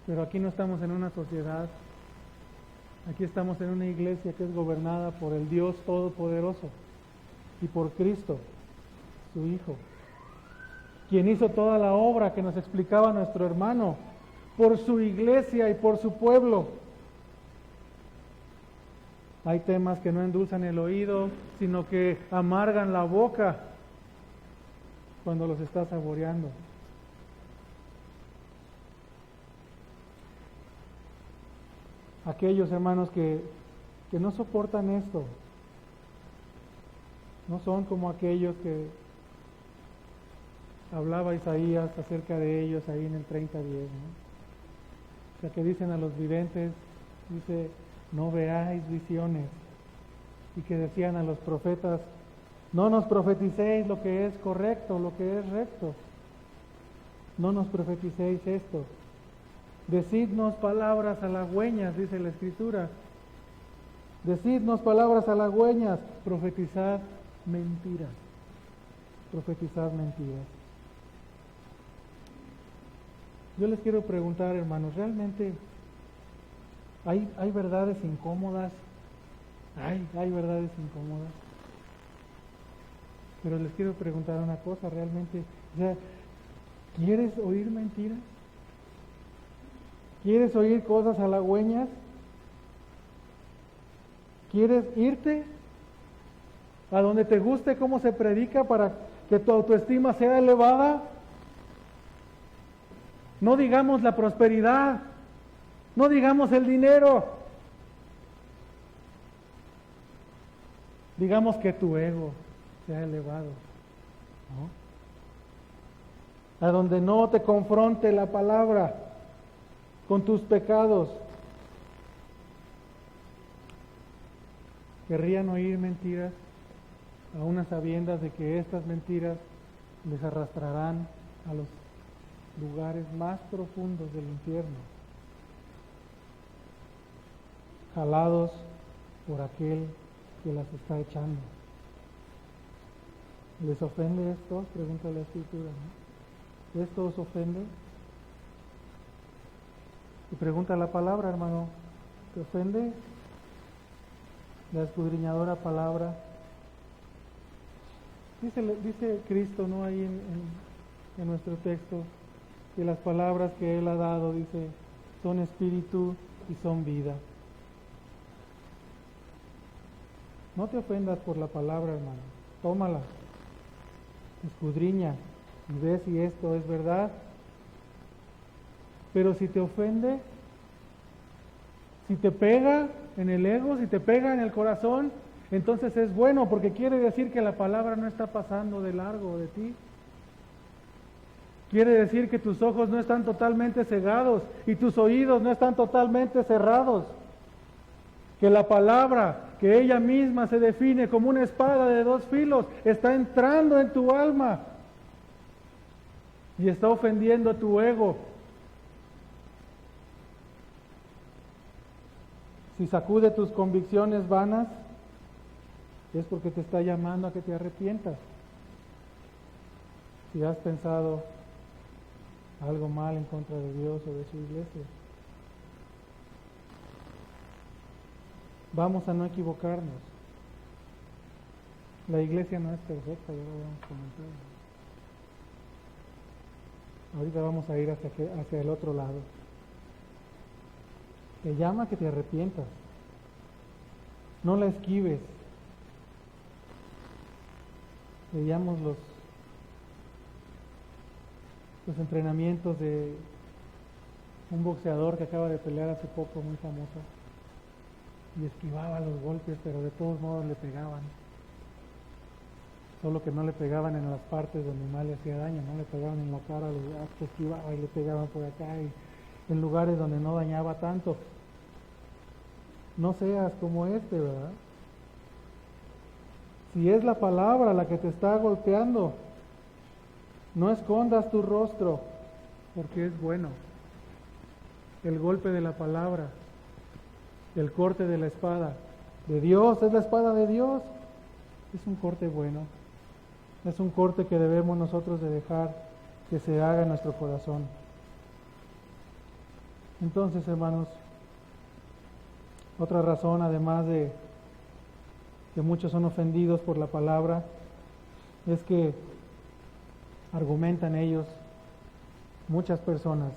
pero aquí no estamos en una sociedad, aquí estamos en una iglesia que es gobernada por el Dios Todopoderoso y por Cristo, su Hijo, quien hizo toda la obra que nos explicaba nuestro hermano, por su iglesia y por su pueblo. Hay temas que no endulzan el oído, sino que amargan la boca cuando los estás saboreando. Aquellos hermanos que no soportan esto, no son como aquellos que hablaba Isaías acerca de ellos ahí en el 30:10, ¿no? O sea, que dicen a los videntes, dice, no veáis visiones, y que decían a los profetas, no nos profeticéis lo que es correcto, lo que es recto, no nos profeticéis esto, decidnos palabras halagüeñas, dice la Escritura, decidnos palabras halagüeñas, profetizad mentiras, profetizad mentiras. Yo les quiero preguntar, hermanos, ¿realmente hay verdades incómodas? Hay verdades incómodas. Pero les quiero preguntar una cosa, realmente, o sea, ¿quieres oír mentiras? ¿Quieres oír cosas halagüeñas? ¿Quieres irte a donde te guste cómo se predica para que tu autoestima sea elevada? No digamos la prosperidad, no digamos el dinero, digamos que tu ego sea elevado, ¿no? A donde no te confronte la palabra con tus pecados. Querrían oír mentiras, a unas sabiendas de que estas mentiras les arrastrarán a los lugares más profundos del infierno, jalados por aquel que las está echando. ¿Les ofende esto? Pregunta la Escritura, ¿no? ¿Esto os ofende? Y pregunta la palabra, hermano, ¿te ofende la escudriñadora palabra? Dice Cristo, ¿no? Ahí en nuestro texto, que las palabras que Él ha dado, dice, son espíritu y son vida. No te ofendas por la palabra, hermano. Tómala, escudriña y ve si esto es verdad. Pero si te ofende, si te pega en el ego, si te pega en el corazón, entonces es bueno, porque quiere decir que la palabra no está pasando de largo de ti. Quiere decir que tus ojos no están totalmente cegados y tus oídos no están totalmente cerrados. Que la palabra, que ella misma se define como una espada de dos filos, está entrando en tu alma y está ofendiendo a tu ego. Si sacude tus convicciones vanas, es porque te está llamando a que te arrepientas. Si has pensado algo mal en contra de Dios o de su iglesia, vamos a no equivocarnos. La iglesia no es perfecta, ya lo habíamos comentado. Ahorita vamos a ir hacia el otro lado. Te llama a que te arrepientas. No la esquives. Veíamos los entrenamientos de un boxeador que acaba de pelear hace poco, muy famoso, y esquivaba los golpes, pero de todos modos le pegaban. Solo que no le pegaban en las partes donde más le hacía daño, no le pegaban en la cara, le esquivaba y le pegaban por acá, y en lugares donde no dañaba tanto. No seas como este, ¿verdad? Si es la palabra la que te está golpeando, no escondas tu rostro, porque es bueno. El golpe de la palabra, el corte de la espada de Dios, es la espada de Dios. Es un corte bueno. Es un corte que debemos nosotros de dejar que se haga en nuestro corazón. Entonces, hermanos, otra razón, además de que muchos son ofendidos por la palabra, es que argumentan ellos, muchas personas,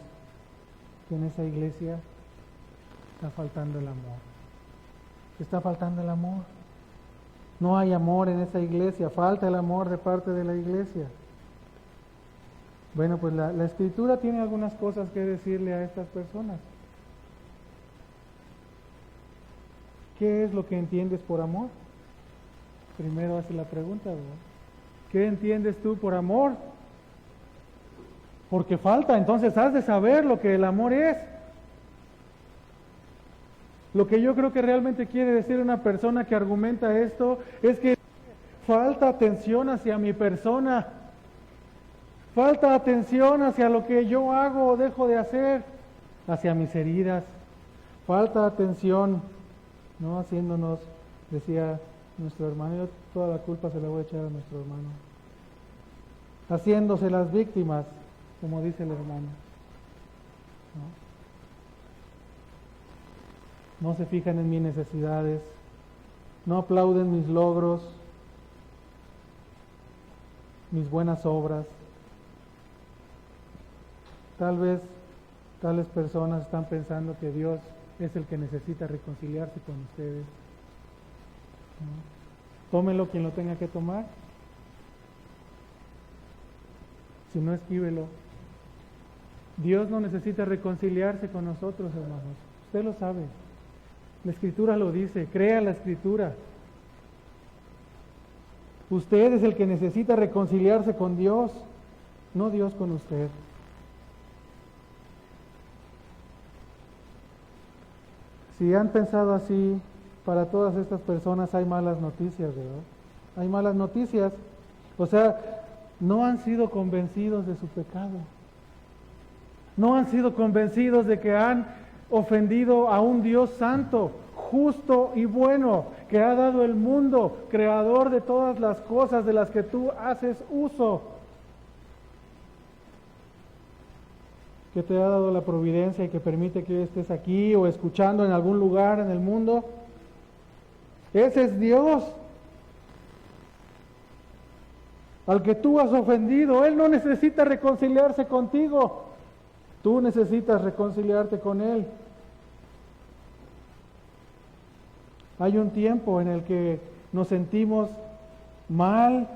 que en esa iglesia está faltando el amor. Está faltando el amor. No hay amor en esa iglesia, falta el amor de parte de la iglesia. Bueno, pues la Escritura tiene algunas cosas que decirle a estas personas. ¿Qué es lo que entiendes por amor? Primero hace la pregunta, ¿verdad? ¿Qué entiendes tú por amor? Porque falta, entonces has de saber lo que el amor es. Lo que yo creo que realmente quiere decir una persona que argumenta esto es que falta atención hacia mi persona, falta atención hacia lo que yo hago o dejo de hacer, hacia mis heridas, falta atención, no haciéndonos, decía nuestro hermano, yo toda la culpa se la voy a echar a nuestro hermano, haciéndose las víctimas, como dice el hermano, no se fijan en mis necesidades, no aplauden mis logros, mis buenas obras. Tal vez tales personas están pensando que Dios es el que necesita reconciliarse con ustedes. Tómelo quien lo tenga que tomar. Si no, esquívelo. Dios no necesita reconciliarse con nosotros, hermanos. Usted lo sabe. La Escritura lo dice. Crea la Escritura. Usted es el que necesita reconciliarse con Dios, no Dios con usted. Si han pensado así, para todas estas personas hay malas noticias, ¿verdad? Hay malas noticias. O sea, no han sido convencidos de su pecado. No han sido convencidos de que han ofendido a un Dios santo, justo y bueno, que ha dado el mundo, creador de todas las cosas de las que tú haces uso, que te ha dado la providencia y que permite que hoy estés aquí o escuchando en algún lugar en el mundo. Ese es Dios. al que tú has ofendido. Él no necesita reconciliarse contigo. Tú necesitas reconciliarte con Él. Hay un tiempo en el que nos sentimos mal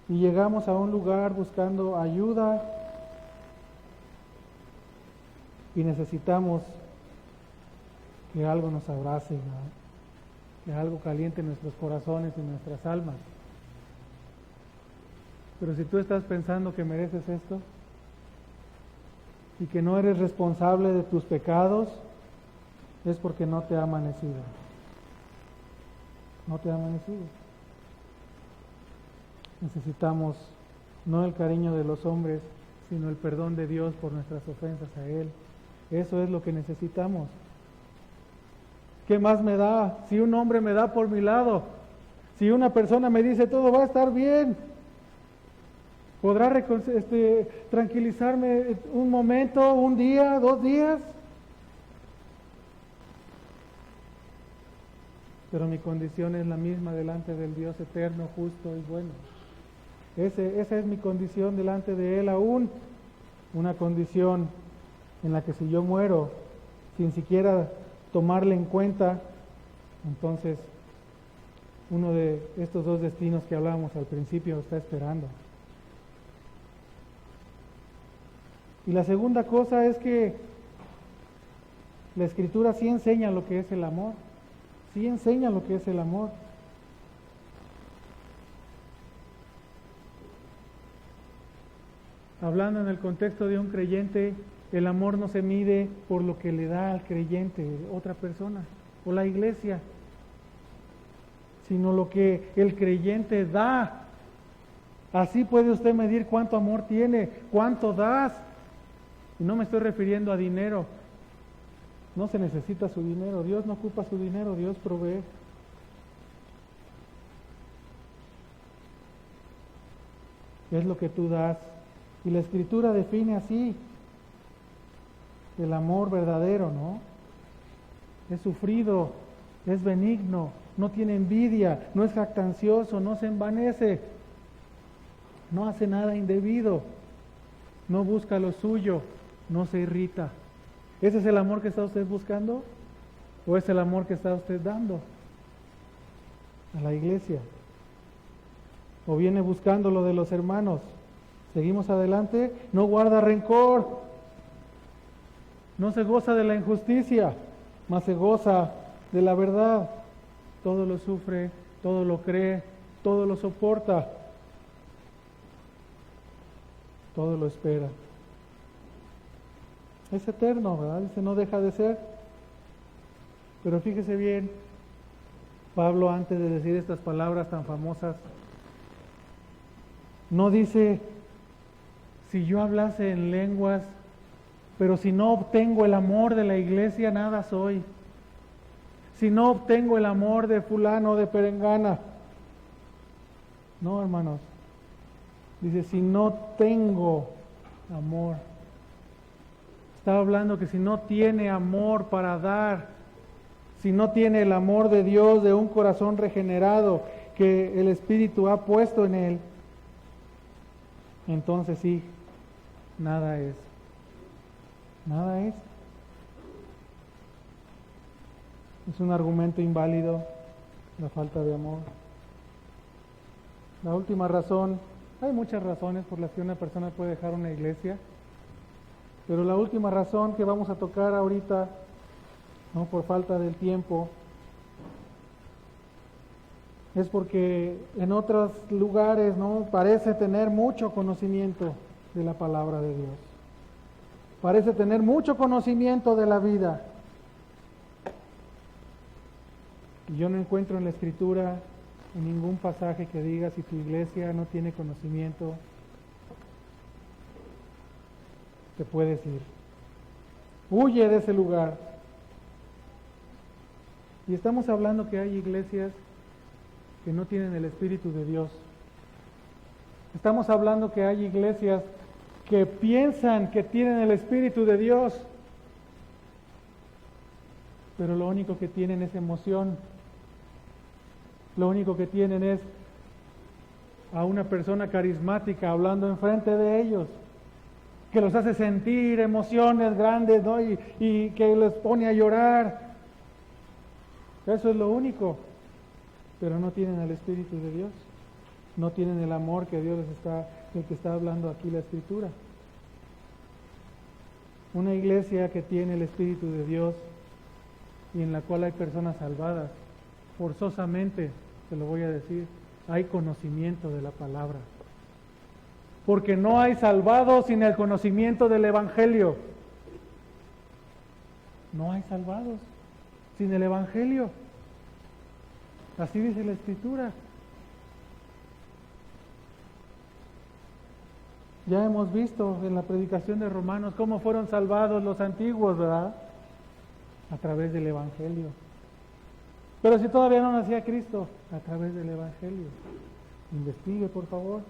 y llegamos a un lugar buscando ayuda y necesitamos que algo nos abrace, ¿no? Que algo caliente nuestros corazones y nuestras almas. Pero si tú estás pensando que mereces esto y que no eres responsable de tus pecados, es porque no te ha amanecido. No te ha amanecido. Necesitamos no el cariño de los hombres, sino el perdón de Dios por nuestras ofensas a Él. Eso es lo que necesitamos. ¿Qué más me da? Si un hombre me da por mi lado, si una persona me dice todo va a estar bien, ¿podrá tranquilizarme un momento, un día, 2 días? Pero mi condición es la misma delante del Dios eterno, justo y bueno. Esa es mi condición delante de Él aún, una condición en la que si yo muero sin siquiera tomarle en cuenta, entonces uno de estos 2 destinos que hablábamos al principio está esperando. Y la segunda cosa es que la Escritura sí enseña lo que es el amor. Sí enseña lo que es el amor. Hablando en el contexto de un creyente, el amor no se mide por lo que le da al creyente otra persona o la iglesia, sino lo que el creyente da. Así puede usted medir cuánto amor tiene, cuánto das. Y no me estoy refiriendo a dinero. No se necesita su dinero. Dios no ocupa su dinero, Dios provee. Es lo que tú das. Y la Escritura define así el amor verdadero, ¿no? Es sufrido, es benigno, no tiene envidia, no es jactancioso, no se envanece, no hace nada indebido, no busca lo suyo, no se irrita. ¿Ese es el amor que está usted buscando? ¿O es el amor que está usted dando a la iglesia? ¿O viene buscando lo de los hermanos? Seguimos adelante. No guarda rencor, no se goza de la injusticia, mas se goza de la verdad. Todo lo sufre, todo lo cree, todo lo soporta, todo lo espera. Es eterno, ¿verdad? Dice, no deja de ser. Pero fíjese bien, Pablo, antes de decir estas palabras tan famosas, no dice, si yo hablase en lenguas, pero si no obtengo el amor de la iglesia, nada soy. Si no obtengo el amor de fulano o de perengana. No, hermanos. Dice, si no tengo amor. Está hablando que si no tiene amor para dar, si no tiene el amor de Dios, de un corazón regenerado que el Espíritu ha puesto en él, entonces sí, nada es. Nada es. Es un argumento inválido la falta de amor. La última razón, hay muchas razones por las que una persona puede dejar una iglesia, pero la última razón que vamos a tocar ahorita, no por falta del tiempo, es porque en otros lugares no parece tener mucho conocimiento de la palabra de Dios. Parece tener mucho conocimiento de la vida. Y yo no encuentro en la Escritura en ningún pasaje que diga si tu iglesia no tiene conocimiento, te puedes ir. Huye de ese lugar. Y estamos hablando que hay iglesias que no tienen el Espíritu de Dios. Estamos hablando que hay iglesias que piensan que tienen el Espíritu de Dios, pero lo único que tienen es emoción. Lo único que tienen es a una persona carismática hablando enfrente de ellos, que los hace sentir emociones grandes, ¿no? y que les pone a llorar. Eso es lo único. Pero no tienen al Espíritu de Dios. No tienen el amor que Dios les está, del que está hablando aquí la Escritura. Una iglesia que tiene el Espíritu de Dios y en la cual hay personas salvadas, forzosamente, te lo voy a decir, hay conocimiento de la palabra. Porque no hay salvados sin el conocimiento del Evangelio. No hay salvados sin el Evangelio. Así dice la Escritura. Ya hemos visto en la predicación de Romanos cómo fueron salvados los antiguos, ¿verdad? A través del Evangelio. Pero si todavía no nacía Cristo, a través del Evangelio. Investigue, por favor.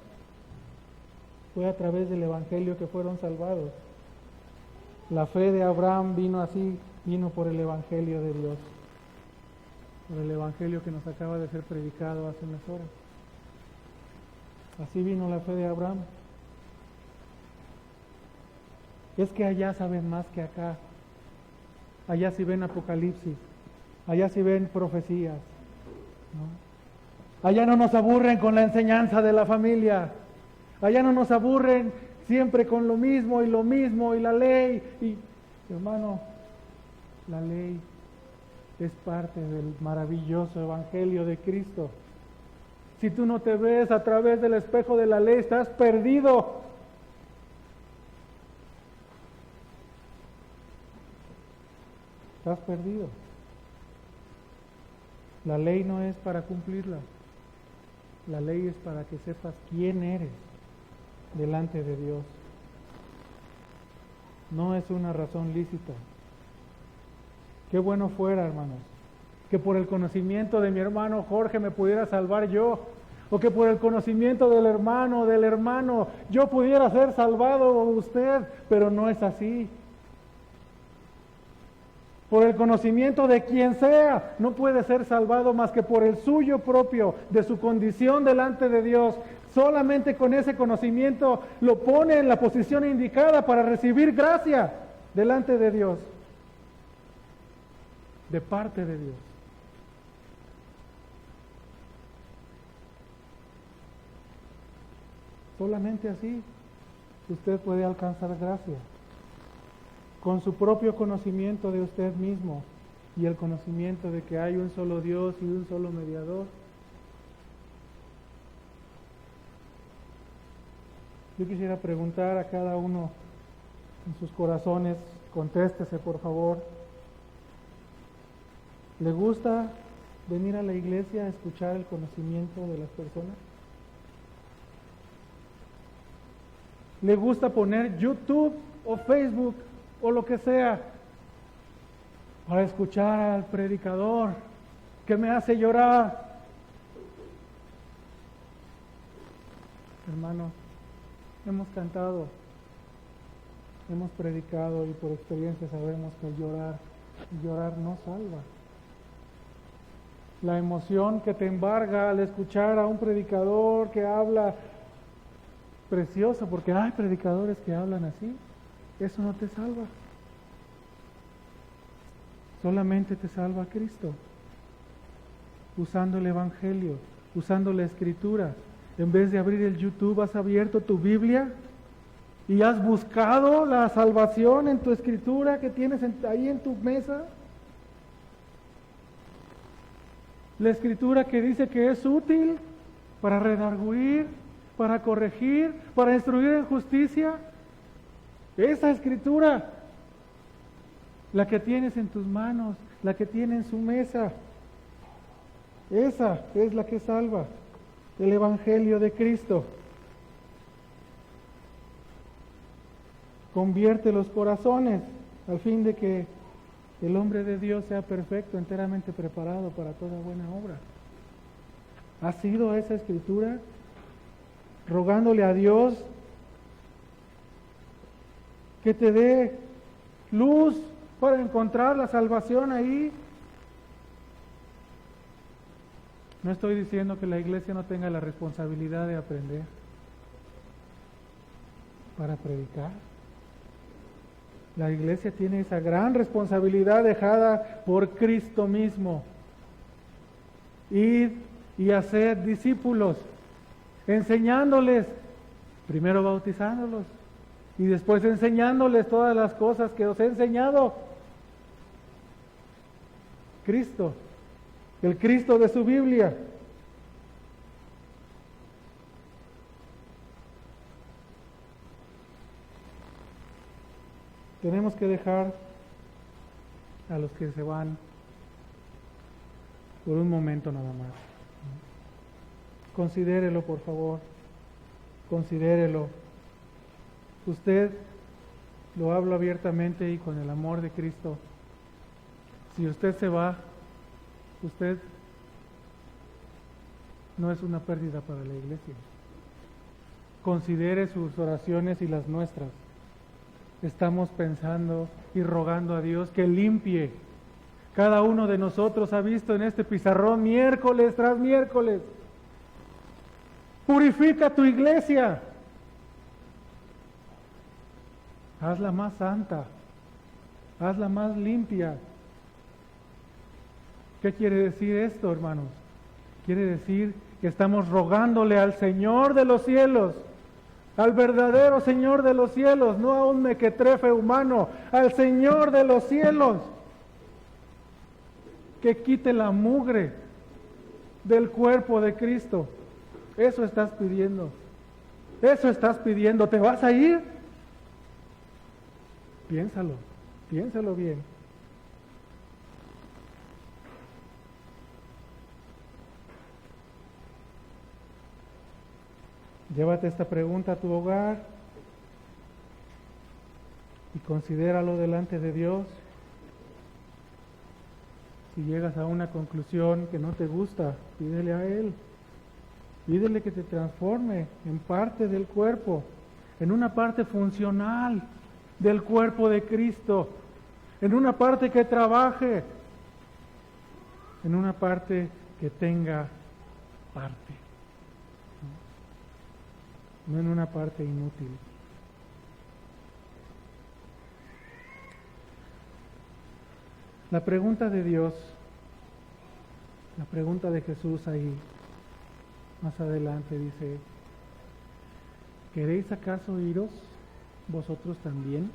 Fue a través del Evangelio que fueron salvados. La fe de Abraham vino así, vino por el Evangelio de Dios. Por el Evangelio que nos acaba de ser predicado hace unas horas. Así vino la fe de Abraham. Es que allá saben más que acá. Allá sí ven Apocalipsis. Allá sí ven profecías, ¿no? Allá no nos aburren con la enseñanza de la familia. Allá no nos aburren siempre con lo mismo y la ley. Y, hermano, la ley es parte del maravilloso Evangelio de Cristo. Si tú no te ves a través del espejo de la ley, estás perdido. Estás perdido. La ley no es para cumplirla. La ley es para que sepas quién eres delante de Dios. No es una razón lícita. Qué bueno fuera, hermanos, que por el conocimiento de mi hermano Jorge me pudiera salvar yo, o que por el conocimiento del hermano, yo pudiera ser salvado usted, pero no es así. Por el conocimiento de quien sea, no puede ser salvado más que por el suyo propio, de su condición delante de Dios. Solamente con ese conocimiento lo pone en la posición indicada para recibir gracia delante de Dios, de parte de Dios. Solamente así usted puede alcanzar gracia, con su propio conocimiento de usted mismo y el conocimiento de que hay un solo Dios y un solo mediador. Yo quisiera preguntar a cada uno en sus corazones, contéstese por favor, ¿le gusta venir a la iglesia a escuchar el conocimiento de las personas? ¿Le gusta poner YouTube o Facebook o lo que sea para escuchar al predicador que me hace llorar? Hermano, hemos cantado, hemos predicado y por experiencia sabemos que el llorar no salva. La emoción que te embarga al escuchar a un predicador que habla precioso, porque hay predicadores que hablan así, eso no te salva. Solamente te salva Cristo, usando el Evangelio, usando la Escritura. En vez de abrir el YouTube, has abierto tu Biblia y has buscado la salvación en tu Escritura que tienes ahí en tu mesa. La Escritura que dice que es útil para redarguir, para corregir, para instruir en justicia. Esa Escritura, la que tienes en tus manos, la que tiene en su mesa, esa es la que salva, el Evangelio de Cristo. Convierte los corazones al fin de que el hombre de Dios sea perfecto, enteramente preparado para toda buena obra. ¿Ha sido esa Escritura rogándole a Dios que te dé luz para encontrar la salvación ahí? No estoy diciendo que la iglesia no tenga la responsabilidad de aprender para predicar. La iglesia tiene esa gran responsabilidad dejada por Cristo mismo. Ir y hacer discípulos, enseñándoles, primero bautizándolos y después enseñándoles todas las cosas que os he enseñado. Cristo, el Cristo de su Biblia. Tenemos que dejar a los que se van por un momento nada más. Considérelo, por favor. Considérelo. Usted, lo hablo abiertamente y con el amor de Cristo. Si usted se va, usted no es una pérdida para la iglesia. Considere sus oraciones y las nuestras. Estamos pensando y rogando a Dios que limpie. Cada uno de nosotros ha visto en este pizarrón miércoles tras miércoles. Purifica tu iglesia. Hazla más santa. Hazla más limpia. ¿Qué quiere decir esto, hermanos? Quiere decir que estamos rogándole al Señor de los cielos, al verdadero Señor de los cielos, no a un mequetrefe humano, al Señor de los cielos, que quite la mugre del cuerpo de Cristo. Eso estás pidiendo. Eso estás pidiendo. ¿Te vas a ir? Piénsalo bien. Llévate esta pregunta a tu hogar y considéralo delante de Dios. Si llegas a una conclusión que no te gusta, pídele a Él. Pídele que te transforme en parte del cuerpo, en una parte funcional del cuerpo de Cristo, en una parte que trabaje, en una parte que tenga parte, no en una parte inútil. La pregunta de Dios, la pregunta de Jesús ahí, más adelante dice, ¿queréis acaso iros vosotros también?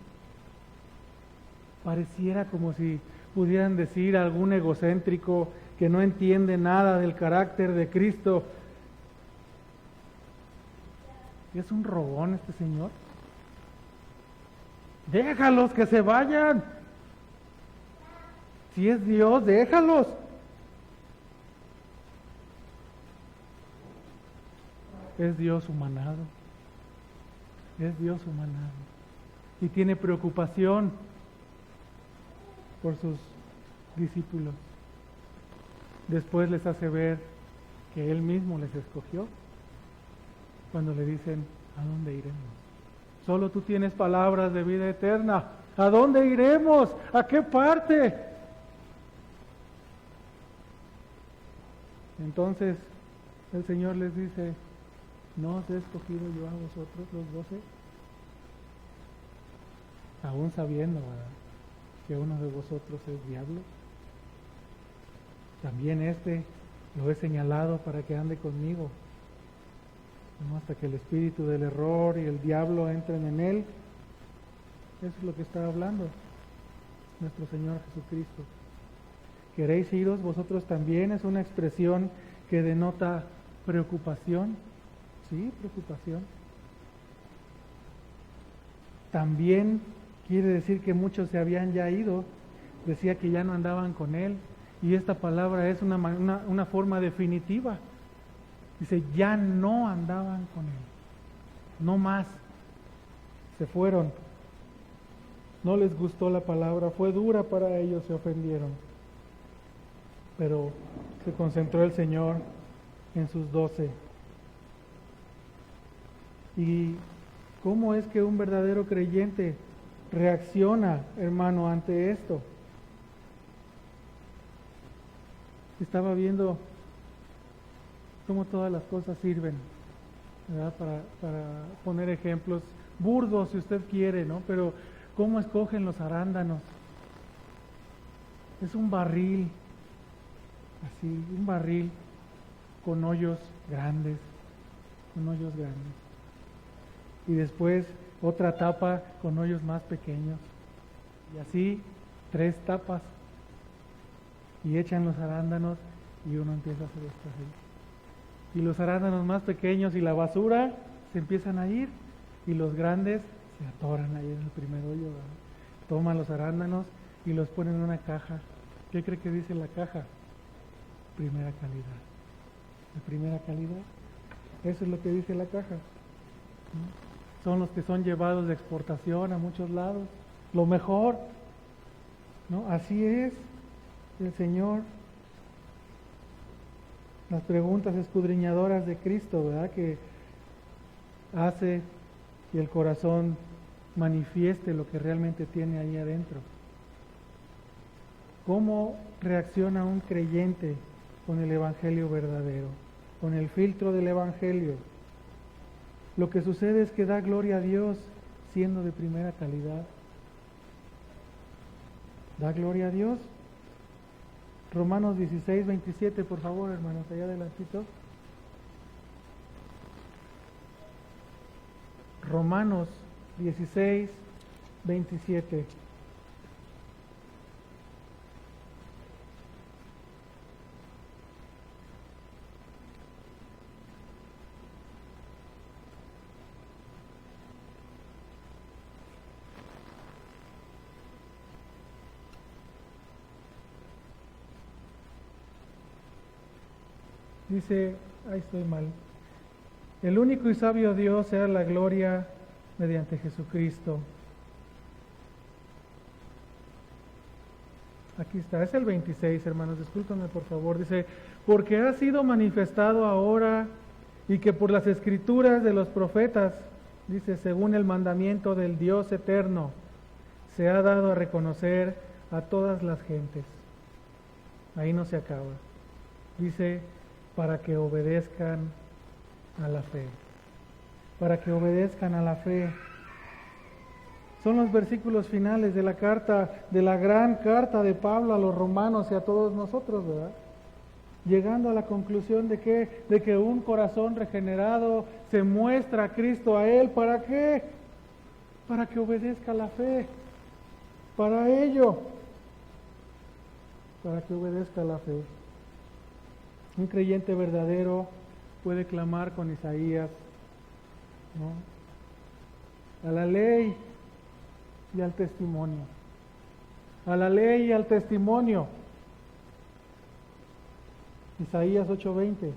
Pareciera como si pudieran decir algún egocéntrico que no entiende nada del carácter de Cristo. ¿Es un rogón este señor? Déjalos que se vayan. Si es Dios, déjalos. Es Dios humanado. Es Dios humanado. Y tiene preocupación por sus discípulos. Después les hace ver que Él mismo les escogió. Cuando le dicen, ¿a dónde iremos? Solo tú tienes palabras de vida eterna. ¿A dónde iremos? ¿A qué parte? Entonces el Señor les dice, ¿no os he escogido yo a vosotros los 12? Aún sabiendo, ¿verdad?, que uno de vosotros es diablo. También este lo he señalado para que ande conmigo, ¿no?, hasta que el espíritu del error y el diablo entren en él. Eso es lo que está hablando nuestro Señor Jesucristo. ¿Queréis iros vosotros también? Es una expresión que denota preocupación. Sí, preocupación. También quiere decir que muchos se habían ya ido. Decía que ya no andaban con Él. Y esta palabra es una forma definitiva. Dice, ya no andaban con Él. No más. Se fueron. No les gustó la palabra. Fue dura para ellos, se ofendieron. Pero se concentró el Señor en sus 12. ¿Y cómo es que un verdadero creyente reacciona, hermano, ante esto? Estaba viendo cómo todas las cosas sirven, ¿verdad? Para poner ejemplos burdos si usted quiere, ¿no? Pero cómo escogen los arándanos. Es un barril, así, un barril con hoyos grandes, y después otra tapa con hoyos más pequeños, y así 3 tapas, y echan los arándanos y uno empieza a hacer esto así. Y los arándanos más pequeños y la basura se empiezan a ir, y los grandes se atoran ahí en el primer hoyo, ¿verdad? Toman los arándanos y los ponen en una caja. ¿Qué cree que dice la caja? Primera calidad. De primera calidad. Eso es lo que dice la caja. ¿No? Son los que son llevados de exportación a muchos lados. Lo mejor. ¿No? Así es el Señor. Las preguntas escudriñadoras de Cristo, ¿verdad? Que hace que el corazón manifieste lo que realmente tiene ahí adentro. ¿Cómo reacciona un creyente con el Evangelio verdadero, con el filtro del Evangelio? Lo que sucede es que da gloria a Dios siendo de primera calidad. ¿Da gloria a Dios? Romanos 16, 27, por favor, hermanos, allá adelantito. Romanos 16, 27. Dice, ahí estoy mal. El único y sabio Dios sea la gloria mediante Jesucristo. Aquí está, es el 26, hermanos, discúlpenme por favor. Dice, porque ha sido manifestado ahora y que por las escrituras de los profetas, dice, según el mandamiento del Dios eterno, se ha dado a reconocer a todas las gentes. Ahí no se acaba. Dice, para que obedezcan a la fe. Para que obedezcan a la fe. Son los versículos finales de la carta, de la gran carta de Pablo a los romanos y a todos nosotros, ¿verdad? Llegando a la conclusión de que un corazón regenerado se muestra a Cristo a él. ¿Para qué? Para que obedezca a la fe. Para ello. Para que obedezca a la fe. Un creyente verdadero puede clamar con Isaías, ¿no? A la ley y al testimonio. A la ley y al testimonio. Isaías 8:20.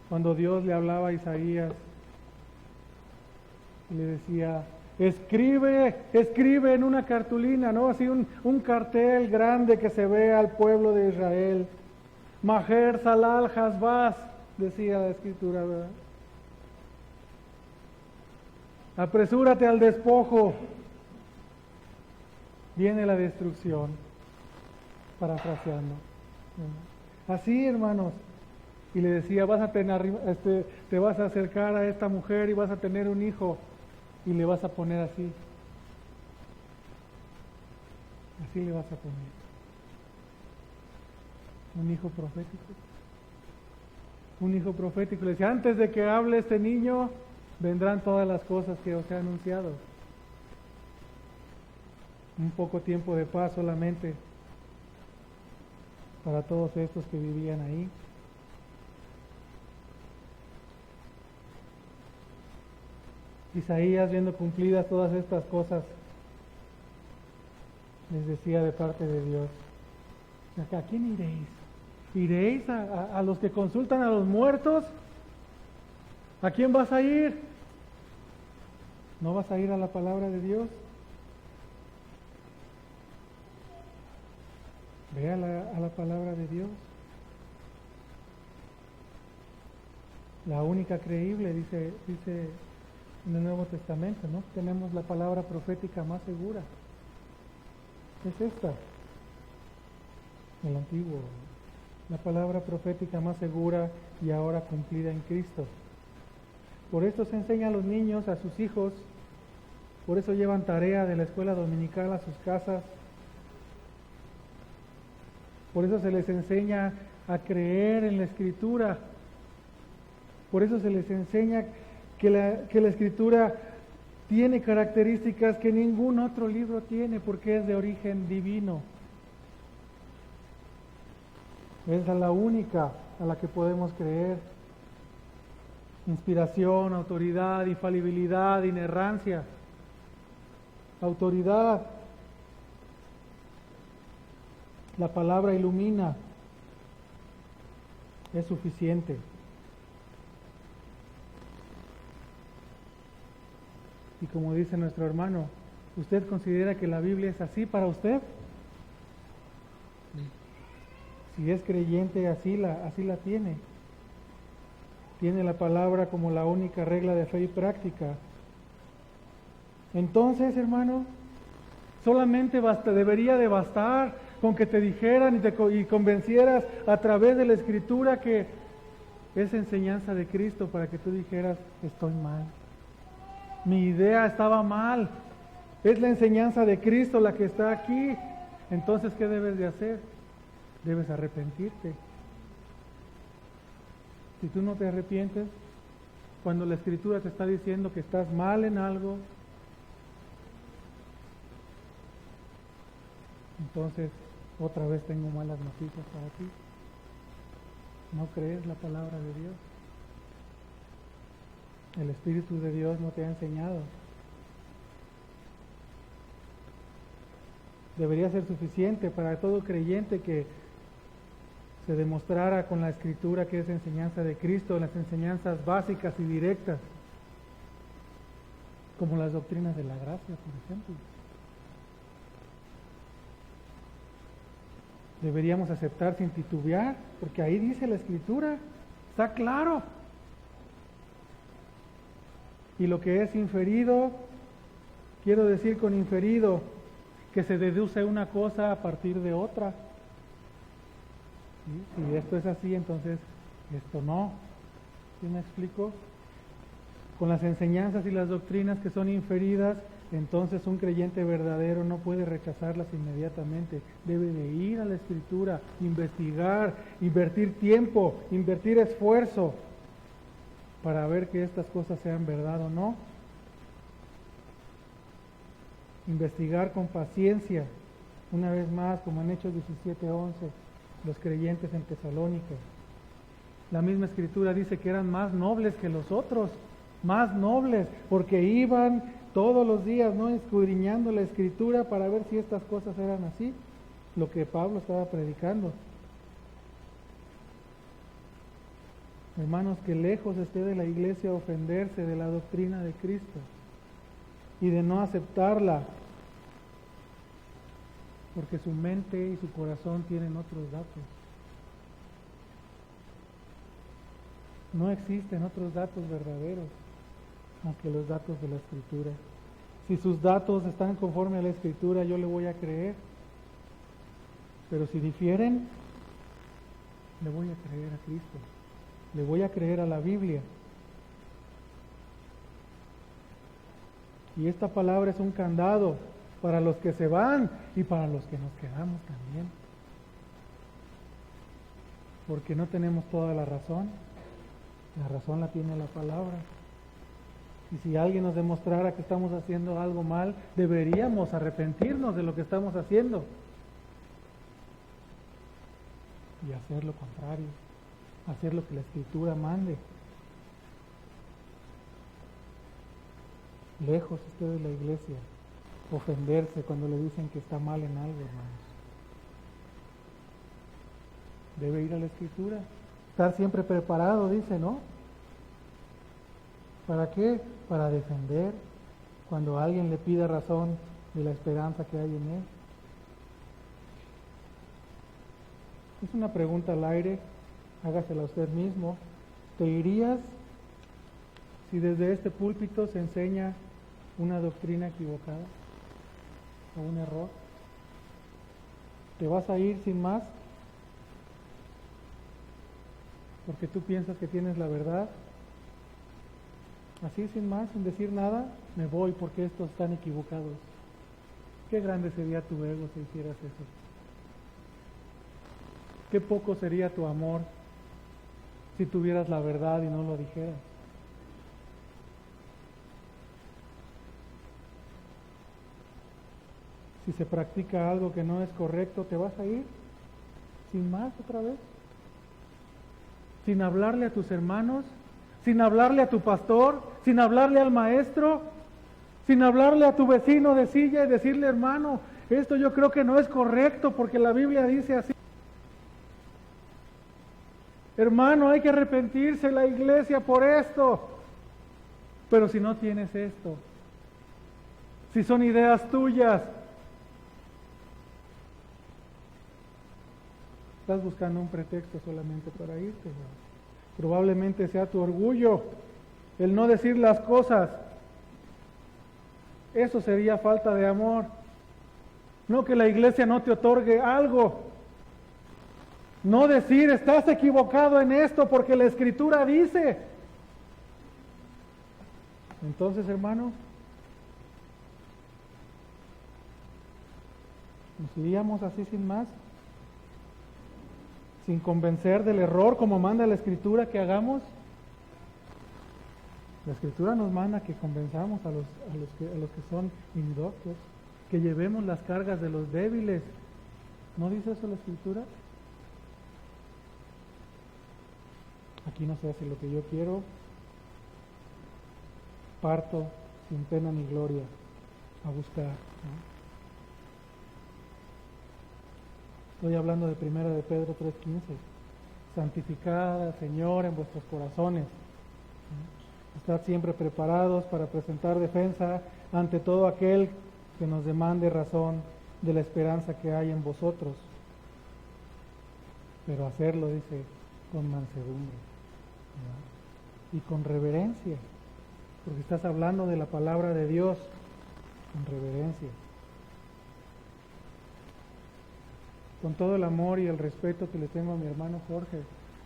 Cuando Dios le hablaba a Isaías y le decía, escribe en una cartulina, ¿no? Así un cartel grande que se vea al pueblo de Israel. Maher Salal Hasbaz, decía la escritura, ¿verdad? Apresúrate al despojo. Viene la destrucción, parafraseando. Así, hermanos. Y le decía, te vas a acercar a esta mujer y vas a tener un hijo. Y le vas a poner así. Así le vas a poner. Un hijo profético. Un hijo profético. Le decía, antes de que hable este niño, vendrán todas las cosas que os he anunciado. Un poco tiempo de paz solamente para todos estos que vivían ahí. Isaías, viendo cumplidas todas estas cosas, les decía de parte de Dios, ¿a quién iréis? ¿Iréis a los que consultan a los muertos? ¿A quién vas a ir? ¿No vas a ir a la palabra de Dios? Ve a la palabra de Dios. La única creíble, dice en el Nuevo Testamento, ¿no? Tenemos la palabra profética más segura. Es esta. el antiguo, la palabra profética más segura y ahora cumplida en Cristo. Por esto se enseña a los niños, a sus hijos, por eso llevan tarea de la escuela dominical a sus casas, por eso se les enseña a creer en la Escritura, por eso se les enseña que la Escritura tiene características que ningún otro libro tiene, porque es de origen divino. Es la única a la que podemos creer. Inspiración, autoridad, infalibilidad, inerrancia. Autoridad. La palabra ilumina. Es suficiente. Y como dice nuestro hermano, ¿usted considera que la Biblia es así para usted? Si es creyente, así la tiene. Tiene la palabra como la única regla de fe y práctica. Entonces, hermano, solamente debería de bastar con que te dijeran y convencieras a través de la Escritura que es enseñanza de Cristo para que tú dijeras, estoy mal. Mi idea estaba mal. Es la enseñanza de Cristo la que está aquí. Entonces, ¿qué debes de hacer? Debes arrepentirte. Si tú no te arrepientes, cuando la Escritura te está diciendo que estás mal en algo, entonces otra vez tengo malas noticias para ti. No crees la palabra de Dios. El Espíritu de Dios no te ha enseñado. Debería ser suficiente para todo creyente que se demostrara con la Escritura que es enseñanza de Cristo, las enseñanzas básicas y directas, como las doctrinas de la gracia, por ejemplo. Deberíamos aceptar sin titubear, porque ahí dice la Escritura, está claro. Y lo que es inferido, quiero decir con inferido, que se deduce una cosa a partir de otra. ¿Sí? Si esto es así, entonces esto no. ¿Sí me explico? Con las enseñanzas y las doctrinas que son inferidas, entonces un creyente verdadero no puede rechazarlas inmediatamente. Debe de ir a la Escritura, investigar, invertir tiempo, invertir esfuerzo para ver que estas cosas sean verdad o no. Investigar con paciencia, una vez más, como en Hechos 17:11, los creyentes en Tesalónica. La misma Escritura dice que eran más nobles que los otros, más nobles, porque iban todos los días, ¿no?, escudriñando la Escritura para ver si estas cosas eran así, lo que Pablo estaba predicando. Hermanos, que lejos esté de la iglesia ofenderse de la doctrina de Cristo y de no aceptarla, porque su mente y su corazón tienen otros datos. No existen otros datos verdaderos, aunque los datos de la Escritura. Si sus datos están conforme a la Escritura, yo le voy a creer. Pero si difieren, le voy a creer a Cristo. Le voy a creer a la Biblia. Y esta palabra es un candado para los que se van y para los que nos quedamos también. Porque no tenemos toda la razón. La razón la tiene la palabra. Y si alguien nos demostrara que estamos haciendo algo mal, deberíamos arrepentirnos de lo que estamos haciendo y hacer lo contrario, hacer lo que la Escritura mande. Lejos esté de la iglesia ofenderse cuando le dicen que está mal en algo, hermanos. Debe ir a la Escritura, estar siempre preparado, dice, ¿no? ¿Para qué? Para defender cuando alguien le pida razón de la esperanza que hay en él. Es una pregunta al aire, hágasela usted mismo. ¿Te irías si desde este púlpito se enseña una doctrina equivocada o un error? ¿Te vas a ir sin más porque tú piensas que tienes la verdad. Así sin más, sin decir nada, me voy porque estos están equivocados. Qué grande sería tu ego si hicieras eso. Qué poco sería tu amor si tuvieras la verdad y no lo dijeras. Si se practica algo que no es correcto, ¿te vas a ir sin más otra vez? Sin hablarle a tus hermanos, sin hablarle a tu pastor, sin hablarle al maestro, sin hablarle a tu vecino de silla y decirle, hermano, esto yo creo que no es correcto porque la Biblia dice así. Hermano, hay que arrepentirse la iglesia por esto. Pero si no tienes esto, si son ideas tuyas, estás buscando un pretexto solamente para irte, ¿no? Probablemente sea tu orgullo, el no decir las cosas. Eso sería falta de amor. No que la iglesia no te otorgue algo. No decir, estás equivocado en esto porque la Escritura dice. Entonces, hermano, ¿nos iríamos así sin más? Sin convencer del error como manda la Escritura que hagamos. La Escritura nos manda que convenzamos a los que son indoctos, que llevemos las cargas de los débiles. ¿No dice eso la Escritura? Aquí no se hace lo que yo quiero. Parto sin pena ni gloria a buscar, ¿no? Estoy hablando de 1 de Pedro 3:15. Santificad, Señor, en vuestros corazones. Estad siempre preparados para presentar defensa ante todo aquel que nos demande razón de la esperanza que hay en vosotros. Pero hacerlo, dice, con mansedumbre, ¿no? Y con reverencia, porque estás hablando de la palabra de Dios, con reverencia. Con todo el amor y el respeto que le tengo a mi hermano Jorge.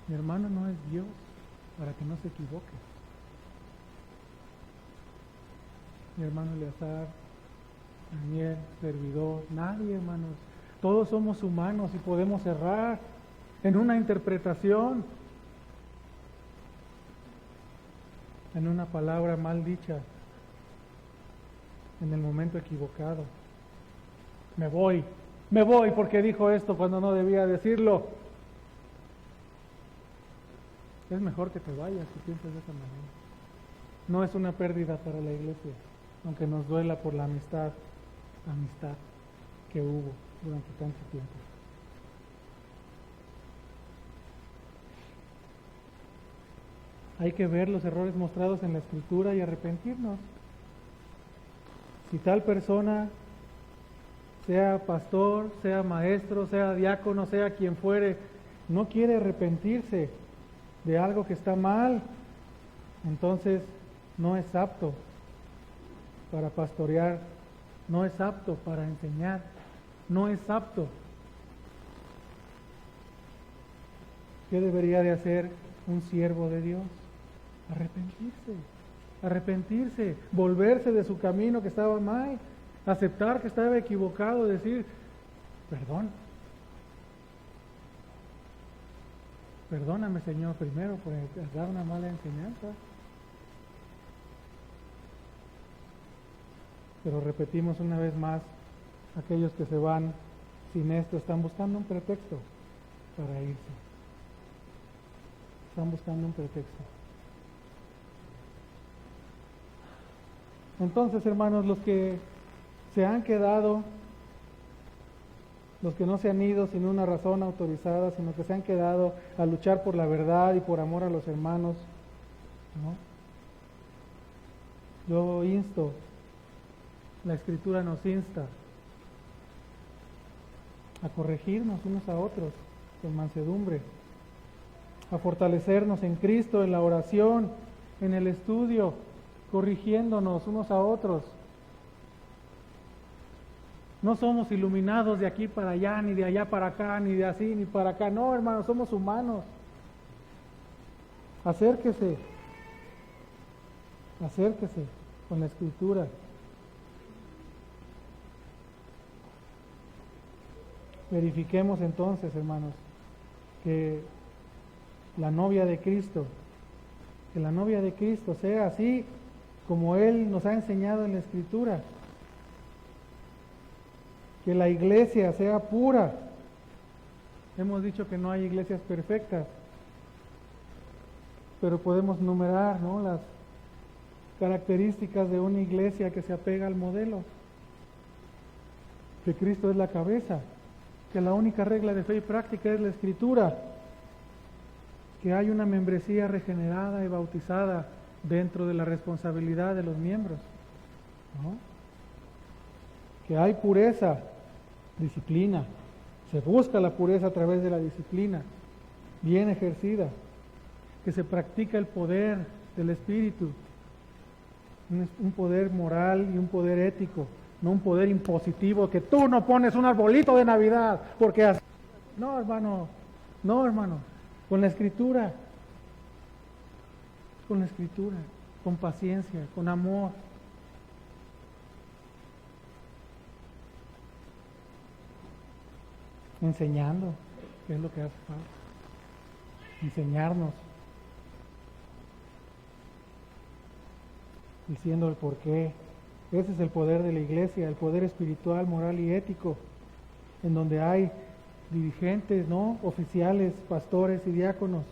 Mi hermano no es Dios para que no se equivoque. Mi hermano Eleazar, Daniel, servidor, nadie, hermanos. Todos somos humanos y podemos errar en una interpretación, en una palabra mal dicha, en el momento equivocado. Me voy porque dijo esto cuando no debía decirlo. Es mejor que te vayas si piensas de esa manera. No es una pérdida para la iglesia, aunque nos duela por la amistad que hubo durante tanto tiempo. Hay que ver los errores mostrados en la Escritura y arrepentirnos. Si tal persona, sea pastor, sea maestro, sea diácono, sea quien fuere, no quiere arrepentirse de algo que está mal, entonces no es apto para pastorear, no es apto para enseñar, no es apto. ¿Qué debería de hacer un siervo de Dios? Arrepentirse, volverse de su camino que estaba mal, aceptar que estaba equivocado, decir, perdóname, Señor, primero por dar una mala enseñanza. Pero repetimos una vez más, aquellos que se van sin esto están buscando un pretexto para irse. Están buscando un pretexto. Entonces, hermanos, los que se han quedado, los que no se han ido sin una razón autorizada, sino que se han quedado a luchar por la verdad y por amor a los hermanos, ¿no? Yo insto, la Escritura nos insta a corregirnos unos a otros con mansedumbre, a fortalecernos en Cristo, en la oración, en el estudio, corrigiéndonos unos a otros. No somos iluminados de aquí para allá, ni de allá para acá, ni de así, ni para acá. No, hermanos, somos humanos. Acérquese con la Escritura. Verifiquemos entonces, hermanos, que la novia de Cristo sea así como Él nos ha enseñado en la Escritura. Que la iglesia sea pura. Hemos dicho que no hay iglesias perfectas, pero podemos numerar, ¿no?, las características de una iglesia que se apega al modelo. Que Cristo es la cabeza, que la única regla de fe y práctica es la Escritura, que hay una membresía regenerada y bautizada dentro de la responsabilidad de los miembros, ¿no? Que hay pureza, disciplina, se busca la pureza a través de la disciplina bien ejercida, que se practica el poder del Espíritu, un poder moral y un poder ético, no un poder impositivo, que tú no pones un arbolito de Navidad, porque así... No, hermano, con la Escritura, con paciencia, con amor. Enseñando, que es lo que hace falta. Enseñarnos. Diciendo el porqué. Ese es el poder de la iglesia, el poder espiritual, moral y ético, en donde hay dirigentes, ¿no?, oficiales, pastores y diáconos,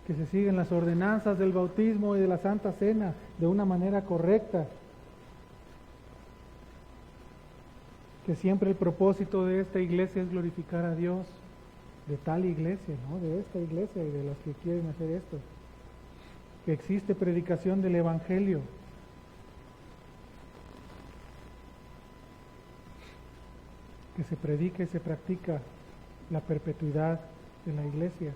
que se siguen las ordenanzas del bautismo y de la Santa Cena de una manera correcta, que siempre el propósito de esta iglesia es glorificar a Dios, de tal iglesia, ¿no?, de esta iglesia y de las que quieren hacer esto, que existe predicación del Evangelio, que se predica y se practica la perpetuidad de la iglesia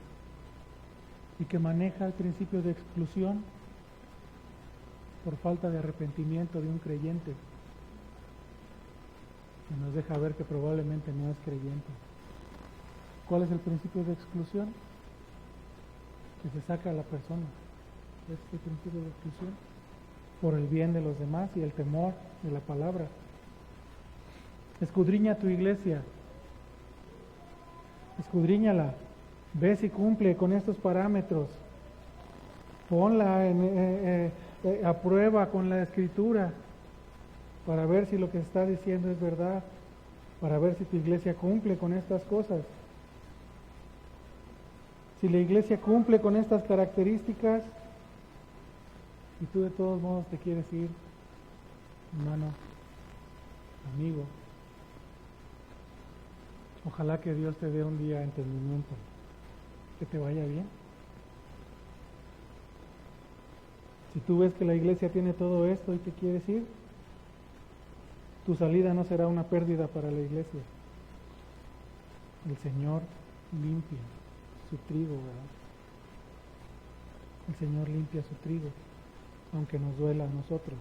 y que maneja el principio de exclusión por falta de arrepentimiento de un creyente, que nos deja ver que probablemente no es creyente. ¿Cuál es el principio de exclusión? Que se saca a la persona. ¿Es el principio de exclusión? Por el bien de los demás y el temor de la palabra. Escudriña tu iglesia, escudriñala, ve si cumple con estos parámetros, ponla a prueba con la Escritura para ver si lo que está diciendo es verdad, para ver si tu iglesia cumple con estas cosas. Si la iglesia cumple con estas características y tú de todos modos te quieres ir, hermano, amigo, ojalá que Dios te dé un día entendimiento, que te vaya bien. Si tú ves que la iglesia tiene todo esto y te quieres ir, tu salida no será una pérdida para la iglesia. El Señor limpia su trigo, ¿verdad? El Señor limpia su trigo, aunque nos duela a nosotros.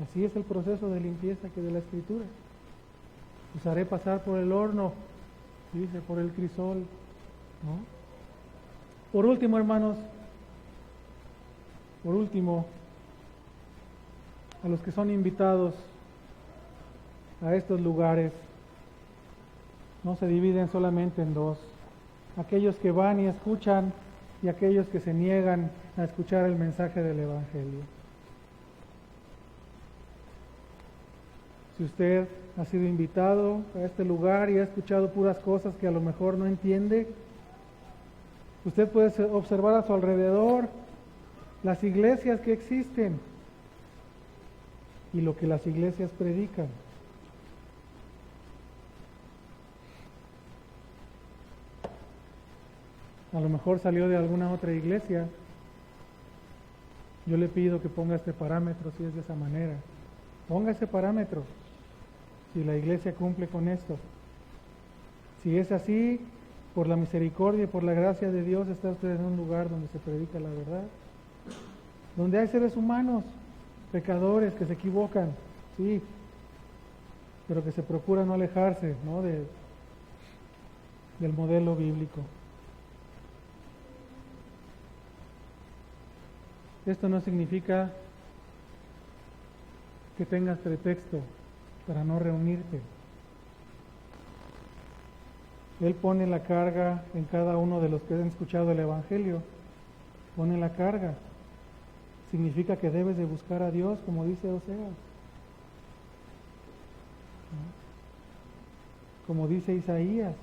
Así es el proceso de limpieza que de la Escritura. Os haré pasar por el horno, dice, por el crisol, ¿no? Por último, hermanos, a los que son invitados a estos lugares, no se dividen solamente en dos: aquellos que van y escuchan y aquellos que se niegan a escuchar el mensaje del Evangelio. Si usted ha sido invitado a este lugar y ha escuchado puras cosas que a lo mejor no entiende, usted puede observar a su alrededor las iglesias que existen y lo que las iglesias predican. A lo mejor salió de alguna otra iglesia. Yo le pido que ponga este parámetro si es de esa manera. Ponga ese parámetro. Si la iglesia cumple con esto. Si es así, por la misericordia y por la gracia de Dios, está usted en un lugar donde se predica la verdad. Donde hay seres humanos, pecadores que se equivocan, sí, pero que se procura no alejarse, ¿no?, del modelo bíblico. Esto no significa que tengas pretexto para no reunirte. Él pone la carga en cada uno de los que han escuchado el Evangelio. Pone la carga. Significa que debes de buscar a Dios, como dice Oseas. Como dice Isaías.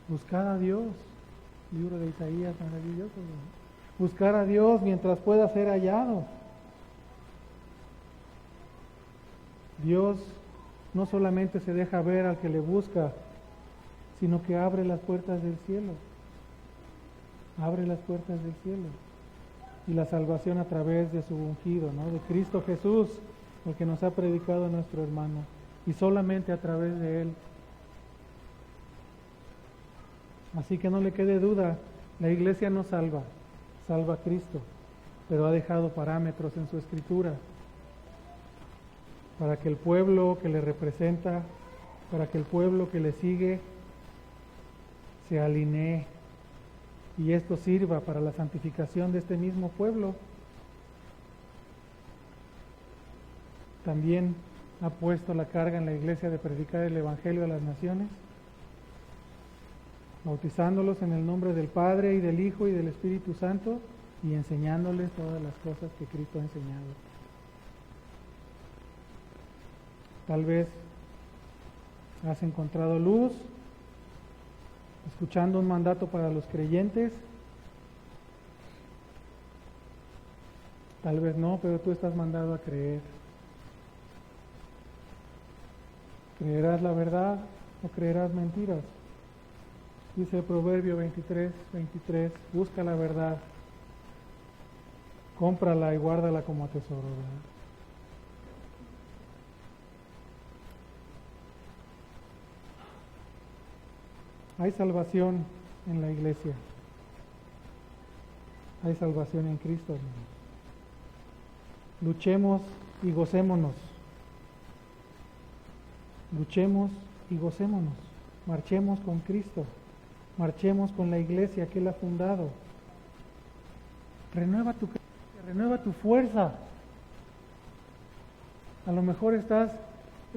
Buscar a Dios. Libro de Isaías, maravilloso. Buscar a Dios mientras pueda ser hallado. Dios no solamente se deja ver al que le busca, sino que abre las puertas del cielo. Abre las puertas del cielo. Y la salvación a través de su ungido, ¿no? De Cristo Jesús, el que nos ha predicado nuestro hermano. Y solamente a través de Él. Así que no le quede duda, la iglesia no salva, salva a Cristo, pero ha dejado parámetros en su escritura para que el pueblo que le representa, para que el pueblo que le sigue se alinee y esto sirva para la santificación de este mismo pueblo. También ha puesto la carga en la iglesia de predicar el Evangelio a las naciones, bautizándolos en el nombre del Padre y del Hijo y del Espíritu Santo y enseñándoles todas las cosas que Cristo ha enseñado. Tal vez has encontrado luz, escuchando un mandato para los creyentes. Tal vez no, pero tú estás mandado a creer. ¿Creerás la verdad o creerás mentiras? Dice el Proverbio 23, busca la verdad, cómprala y guárdala como tesoro, ¿verdad? Hay salvación en la iglesia. Hay salvación en Cristo, hermanos. Luchemos y gocémonos. Luchemos y gocémonos. Marchemos con Cristo. Marchemos con la iglesia que Él ha fundado. Renueva tu creencia, renueva tu fuerza. A lo mejor es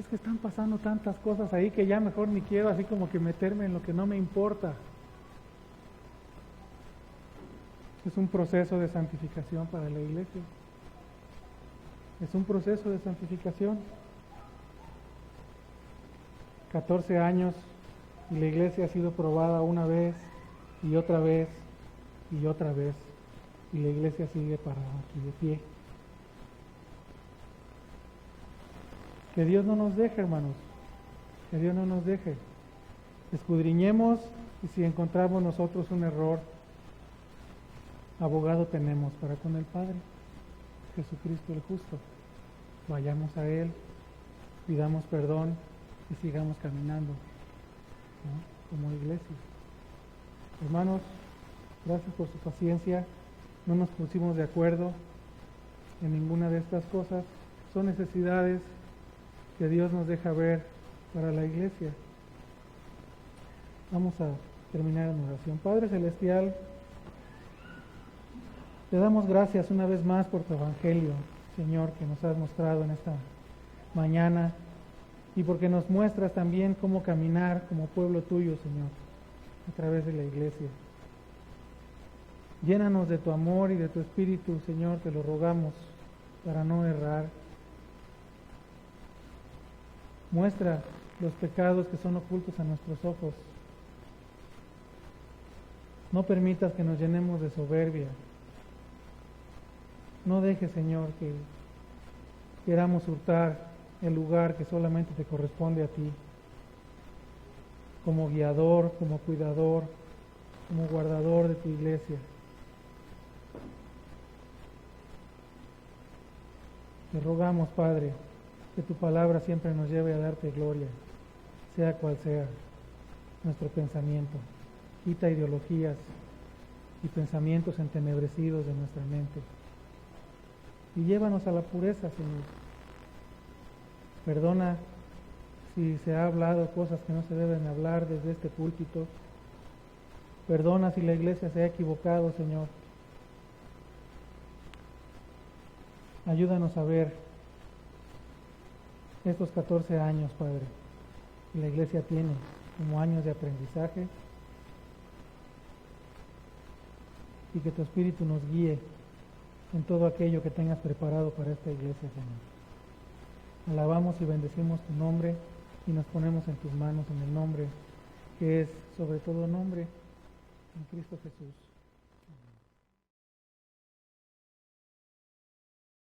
que están pasando tantas cosas ahí que ya mejor ni quiero así como que meterme en lo que no me importa. Es un proceso de santificación para la iglesia. Es un proceso de santificación. 14 años y la iglesia ha sido probada una vez y otra vez y otra vez y la iglesia sigue parada aquí de pie. Que Dios no nos deje, hermanos, que Dios no nos deje. Escudriñemos y si encontramos nosotros un error, abogado tenemos para con el Padre, Jesucristo el justo. Vayamos a Él, pidamos perdón y sigamos caminando, ¿no? Como iglesia. Hermanos, gracias por su paciencia. No nos pusimos de acuerdo en ninguna de estas cosas. Son necesidades que Dios nos deja ver para la iglesia. Vamos a terminar en oración. Padre Celestial, te damos gracias una vez más por tu Evangelio, Señor, que nos has mostrado en esta mañana y porque nos muestras también cómo caminar como pueblo tuyo, Señor, a través de la iglesia. Llénanos de tu amor y de tu espíritu, Señor, te lo rogamos, para no errar. Muestra los pecados que son ocultos a nuestros ojos. No permitas que nos llenemos de soberbia. No dejes, Señor, que queramos hurtar el lugar que solamente te corresponde a ti, como guiador, como cuidador, como guardador de tu iglesia. Te rogamos, Padre, que tu palabra siempre nos lleve a darte gloria, sea cual sea nuestro pensamiento. Quita ideologías y pensamientos entenebrecidos de nuestra mente. Y llévanos a la pureza, Señor. Perdona si se ha hablado cosas que no se deben hablar desde este púlpito. Perdona si la iglesia se ha equivocado, Señor. Ayúdanos a ver estos 14 años, Padre, que la Iglesia tiene como años de aprendizaje, y que tu Espíritu nos guíe en todo aquello que tengas preparado para esta Iglesia, Señor. Alabamos y bendecimos tu nombre y nos ponemos en tus manos en el nombre que es sobre todo nombre, en Cristo Jesús.